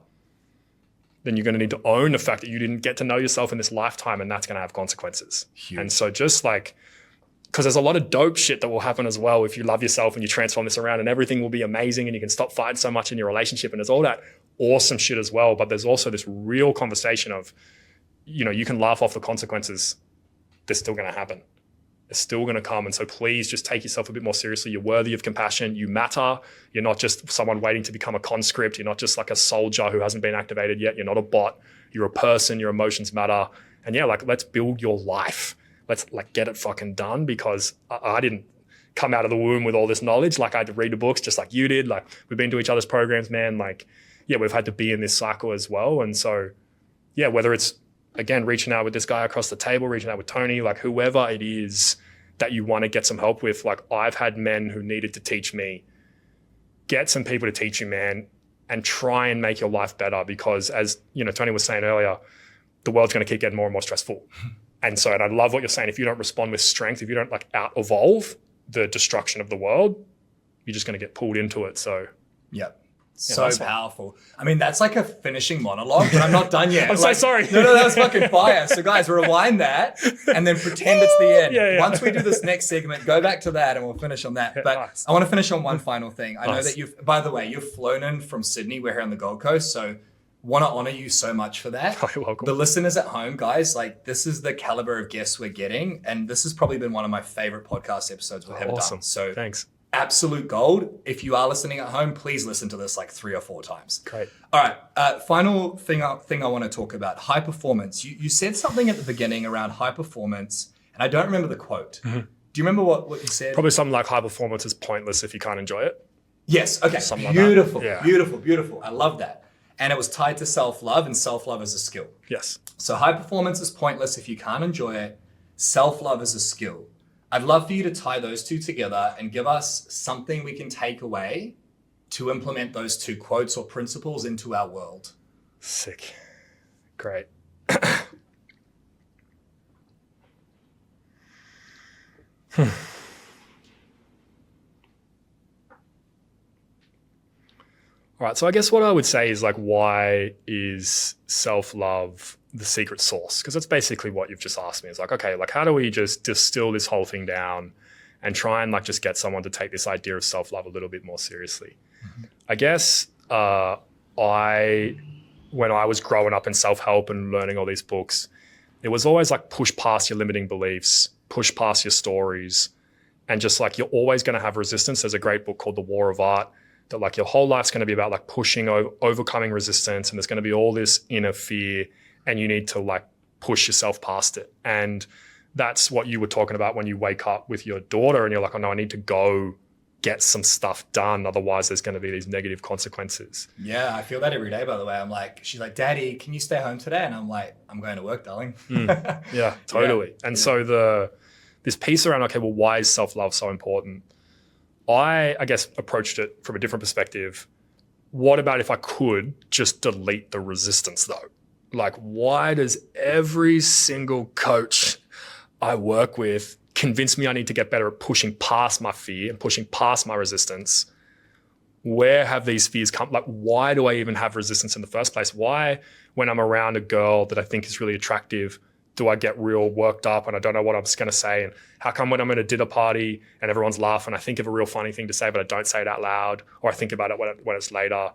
then you're going to need to own the fact that you didn't get to know yourself in this lifetime, and that's going to have consequences.
Huge.
And so just like, because there's a lot of dope shit that will happen as well if you love yourself and you transform this around, and everything will be amazing and you can stop fighting so much in your relationship, and there's all that awesome shit as well. But there's also this real conversation of, you know, you can laugh off the consequences. They're still going to happen. They're still going to come. And so please just take yourself a bit more seriously. You're worthy of compassion. You matter. You're not just someone waiting to become a conscript. You're not just like a soldier who hasn't been activated yet. You're not a bot. You're a person. Your emotions matter. And yeah, like, let's build your life. Let's like get it fucking done, because I didn't come out of the womb with all this knowledge. Like, I had to read the books just like you did. Like, we've been to each other's programs, man. Like, yeah, we've had to be in this cycle as well. And so, yeah, whether it's, again, reaching out with this guy across the table, reaching out with Toni, like whoever it is that you want to get some help with. Like, I've had men who needed to teach me. Get some people to teach you, man, and try and make your life better, because as you know, Toni was saying earlier, the world's going to keep getting more and more stressful. And so, and I love what you're saying, if you don't respond with strength, if you don't like out evolve the destruction of the world, you're just going to get pulled into it. So
yep. So powerful. I mean, that's like a finishing monologue, but I'm not done yet.
I'm so sorry.
No, that was fucking fire. So guys, rewind that and then pretend it's the end.
Yeah.
Once we do this next segment, go back to that and we'll finish on that. But
nice.
I want to finish on one final thing. I know
Nice.
that by the way, you've flown in from Sydney. We're here on the Gold Coast. So want to honor you so much for that.
Oh, you're welcome.
The listeners at home, guys, like this is the caliber of guests we're getting. And this has probably been one of my favorite podcast episodes we've ever
Awesome.
done. So
Thanks.
absolute gold. If you are listening at home, please listen to this like 3 or 4 times.
Great.
All right. Final thing I want to talk about, high performance. You said something at the beginning around high performance, and I don't remember the quote. Mm-hmm. Do you remember what you said?
Probably something like high performance is pointless if you can't enjoy it.
Yes. Okay.
Something like
Beautiful.
that. Yeah.
Beautiful. I love that. And it was tied to self-love, and self-love is a skill.
Yes.
So high performance is pointless if you can't enjoy it. Self-love is a skill. I'd love for you to tie those two together and give us something we can take away to implement those 2 quotes or principles into our world.
Sick. Great. All right, so I guess what I would say is like, why is self-love the secret sauce? Because that's basically what you've just asked me. It's like, okay, like how do we just distill this whole thing down and try and like just get someone to take this idea of self-love a little bit more seriously? Mm-hmm. I guess when I was growing up in self-help and learning all these books, it was always like push past your limiting beliefs, push past your stories, and just like you're always going to have resistance. There's a great book called The War of Art that like your whole life's going to be about like pushing, overcoming resistance, and there's going to be all this inner fear, and you need to like push yourself past it. And that's what you were talking about when you wake up with your daughter and you're like, oh no, I need to go get some stuff done. Otherwise there's going to be these negative consequences.
Yeah, I feel that every day, by the way. I'm like, she's like, Daddy, can you stay home today? And I'm like, I'm going to work, darling.
Yeah, totally. Yeah. And so this piece around, okay, well, why is self-love so important? I guess approached it from a different perspective. What about if I could just delete the resistance though? Like, why does every single coach I work with convince me I need to get better at pushing past my fear and pushing past my resistance? Where have these fears come? Like, why do I even have resistance in the first place? Why, when I'm around a girl that I think is really attractive, do I get real worked up and I don't know what I'm going to say? And how come when I'm at a dinner party and everyone's laughing, I think of a real funny thing to say, but I don't say it out loud, or I think about it when it's later?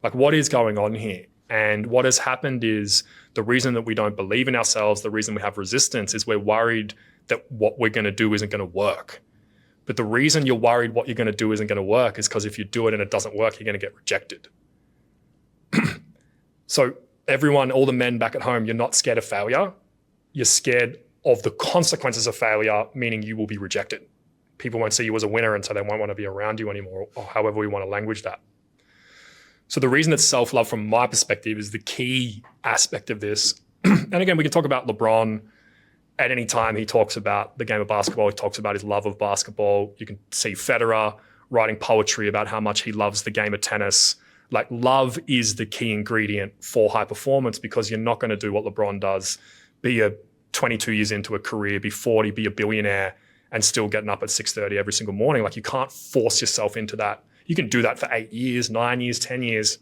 Like, what is going on here? And what has happened is the reason that we don't believe in ourselves, the reason we have resistance is we're worried that what we're going to do isn't going to work. But the reason you're worried what you're going to do isn't going to work is because if you do it and it doesn't work, you're going to get rejected. So everyone, all the men back at home, you're not scared of failure. You're scared of the consequences of failure, meaning you will be rejected. People won't see you as a winner, and so they won't want to be around you anymore, or however we want to language that. So the reason it's self-love from my perspective is the key aspect of this. And again, we can talk about LeBron at any time. He talks about the game of basketball. He talks about his love of basketball. You can see Federer writing poetry about how much he loves the game of tennis. Like, love is the key ingredient for high performance, because you're not going to do what LeBron does, be a 22 years into a career, be 40, be a billionaire, and still getting up at 6:30 every single morning. Like, you can't force yourself into that. You can do that for 8 years, 9 years, 10 years.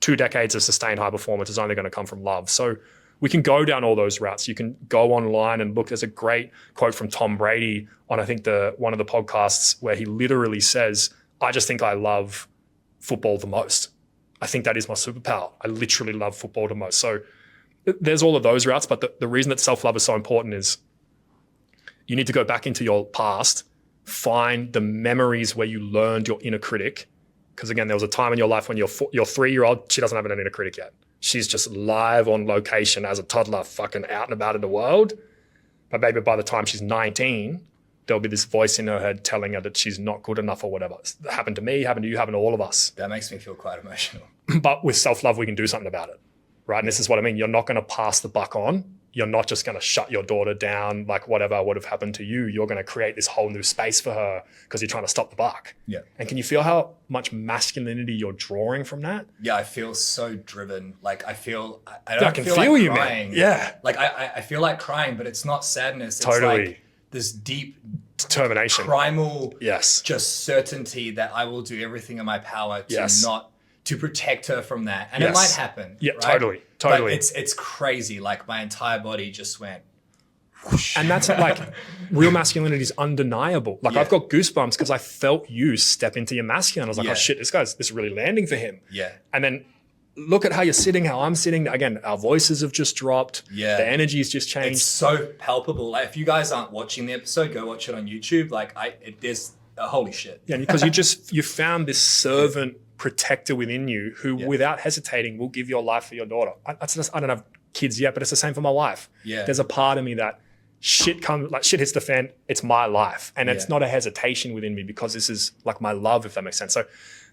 2 decades of sustained high performance is only going to come from love. So we can go down all those routes. You can go online and look. There's a great quote from Tom Brady on, I think, one of the podcasts, where he literally says, I just think I love football the most. I think that is my superpower. I literally love football the most. So there's all of those routes. But the reason that self-love is so important is you need to go back into your past, find the memories where you learned your inner critic. Because again, there was a time in your life when your 3-year-old, she doesn't have an inner critic yet. She's just live on location as a toddler, fucking out and about in the world. But maybe by the time she's 19, there'll be this voice in her head telling her that she's not good enough or whatever. It's happened to me, happened to you, happened to all of us.
That makes me feel quite emotional.
But with self-love, we can do something about it, right? And this is what I mean. You're not going to pass the buck on. You're not just going to shut your daughter down like whatever would have happened to you. You're going to create this whole new space for her because you're trying to stop the buck.
Yeah.
And can you feel how much masculinity you're drawing from that?
Yeah, I feel so driven. Like, I feel, I
I
don't
can
feel
feel
like
you,
crying.
man. Yeah.
Like, I feel like crying, but it's not sadness. It's
Totally.
like this deep,
Determination.
primal,
Yes.
just certainty that I will do everything in my power to
Yes.
to protect her from that. And
Yes.
it might happen.
Yeah,
right?
totally.
But it's crazy. Like, my entire body just went whoosh.
And that's like, real masculinity is undeniable. Like,
Yeah.
I've got goosebumps because I felt you step into your masculine. I was like,
Yeah.
oh shit, this is really landing for him.
Yeah.
And then look at how you're sitting, how I'm sitting. Again, our voices have just dropped.
Yeah.
The energy's just
It's
changed.
so palpable. Like, if you guys aren't watching the episode, go watch it on YouTube. Like, there's holy shit.
Yeah, because you found this servant protector within you who, without hesitating, will give your life for your daughter. I don't have kids yet, but it's the same for my wife.
Yeah.
There's a part of me that shit hits the fan. It's my life, and it's not a hesitation within me because this is like my love, if that makes sense. So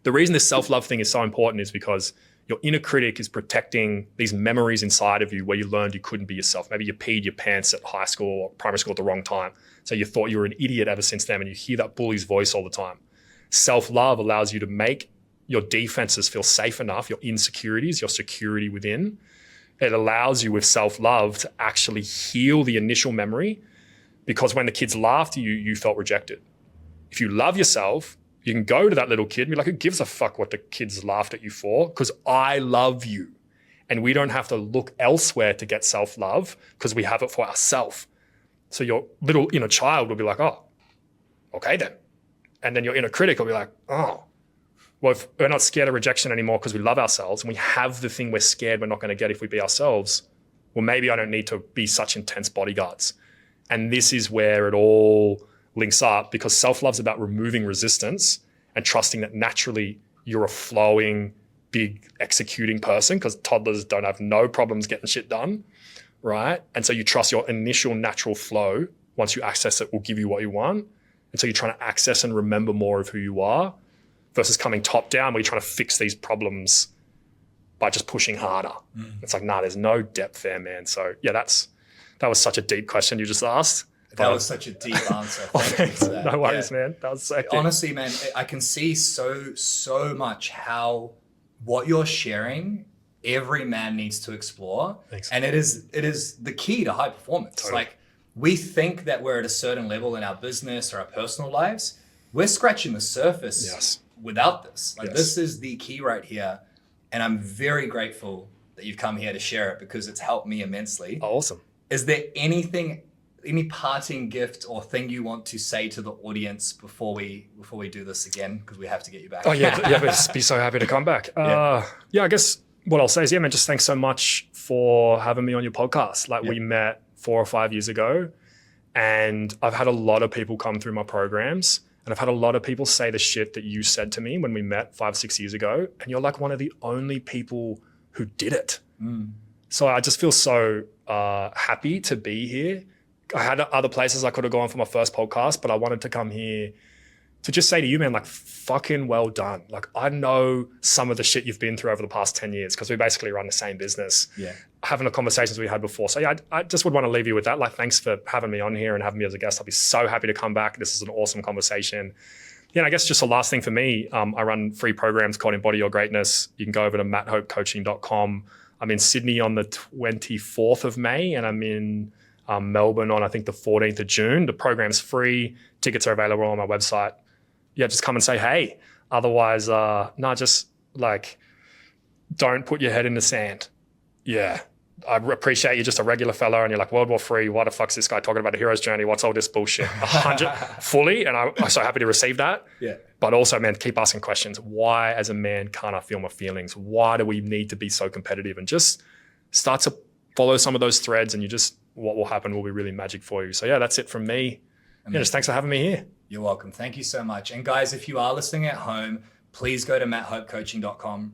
the reason this self-love thing is so important is because your inner critic is protecting these memories inside of you where you learned you couldn't be yourself. Maybe you peed your pants at high school or primary school at the wrong time. So you thought you were an idiot ever since then, and you hear that bully's voice all the time. Self-love allows you to make your defenses feel safe enough, your insecurities, your security within. It allows you with self-love to actually heal the initial memory, because when the kids laughed at you, you felt rejected. If you love yourself, you can go to that little kid and be like, who gives a fuck what the kids laughed at you for? Because I love you. And we don't have to look elsewhere to get self-love because we have it for ourselves. So your little inner child will be like, oh, okay then. And then your inner critic will be like, oh, well, if we're not scared of rejection anymore because we love ourselves and we have the thing we're scared we're not going to get if we be ourselves, well, maybe I don't need to be such intense bodyguards. And this is where it all links up, because self-love's about removing resistance and trusting that naturally you're a flowing, big executing person, because toddlers don't have no problems getting shit done, right? And so you trust your initial natural flow. Once you access it, will give you what you want. And so you're trying to access and remember more of who you are, versus coming top down where you're trying to fix these problems by just pushing harder. It's like, nah, there's no depth there, man. So yeah, that was such a deep question you just asked.
That was such a deep answer. Thank you for that.
No worries, man. That was so deep.
Honestly, man, I can see so much how what you're sharing, every man needs to explore.
Thanks.
And it is the key to high performance.
Totally.
Like, we think that we're at a certain level in our business or our personal lives. We're scratching the surface without this. Like, this is the key right here. And I'm very grateful that you've come here to share it, because it's helped me immensely.
Oh, awesome.
Is there any parting gift or thing you want to say to the audience before we do this again? Because we have to get you back.
Oh yeah, but just be so happy to come back. I guess what I'll say is, man, just thanks so much for having me on your podcast. Like, we met 4 or 5 years ago, and I've had a lot of people come through my programs, and I've had a lot of people say the shit that you said to me when we met 5-6 years ago, and you're like one of the only people who did it. So I just feel so happy to be here, I had other places I could have gone for my first podcast, but I wanted to come here to just say to you, man, like, fucking well done. Like, I know some of the shit you've been through over the past 10 years because we basically run the same business.
Yeah.
Having the conversations we had before. So yeah, I just would want to leave you with that. Like, thanks for having me on here and having me as a guest. I'll be so happy to come back. This is an awesome conversation. Yeah, and I guess just the last thing for me, I run free programs called Embody Your Greatness. You can go over to matthopecoaching.com. I'm in Sydney on the 24th of May and I'm in Melbourne on, I think, the 14th of June. The program's free. Tickets are available on my website. Yeah, just come and say, hey. Otherwise, just like, don't put your head in the sand. Yeah, I appreciate you're just a regular fella and you're like, World War III, why the fuck's this guy talking about a hero's journey? What's all this bullshit? 100 fully, and I'm so happy to receive that.
Yeah.
But also, man, keep asking questions. Why, as a man, can't I feel my feelings? Why do we need to be so competitive? And just start to follow some of those threads and what will happen will be really magic for you. So yeah, that's it from me. Yeah, just thanks for having me here.
You're welcome. Thank you so much. And guys, if you are listening at home, please go to matthopecoaching.com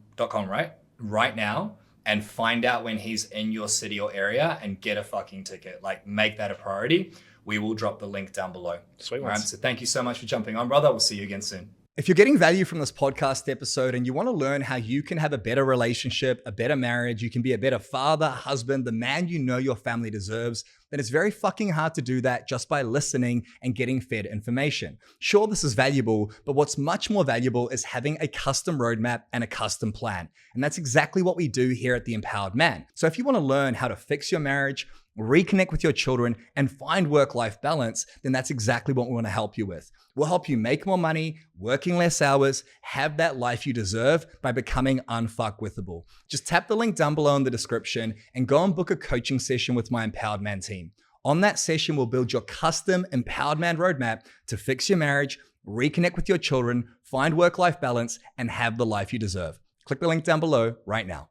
right now and find out when he's in your city or area and get a fucking ticket. Like, make that a priority. We will drop the link down below.
Sweet ones.
All right, so thank you so much for jumping on, brother. We'll see you again soon.
If you're getting value from this podcast episode and you want to learn how you can have a better relationship, a better marriage, you can be a better father, husband, the man you know your family deserves, then it's very fucking hard to do that just by listening and getting fed information. Sure, this is valuable, but what's much more valuable is having a custom roadmap and a custom plan. And that's exactly what we do here at The Empowered Man. So if you want to learn how to fix your marriage, reconnect with your children, and find work-life balance, then that's exactly what we want to help you with. We'll help you make more money, working less hours, have that life you deserve by becoming unfuckwithable. Just tap the link down below in the description and go and book a coaching session with my Empowered Man team. On that session, we'll build your custom Empowered Man roadmap to fix your marriage, reconnect with your children, find work-life balance, and have the life you deserve. Click the link down below right now.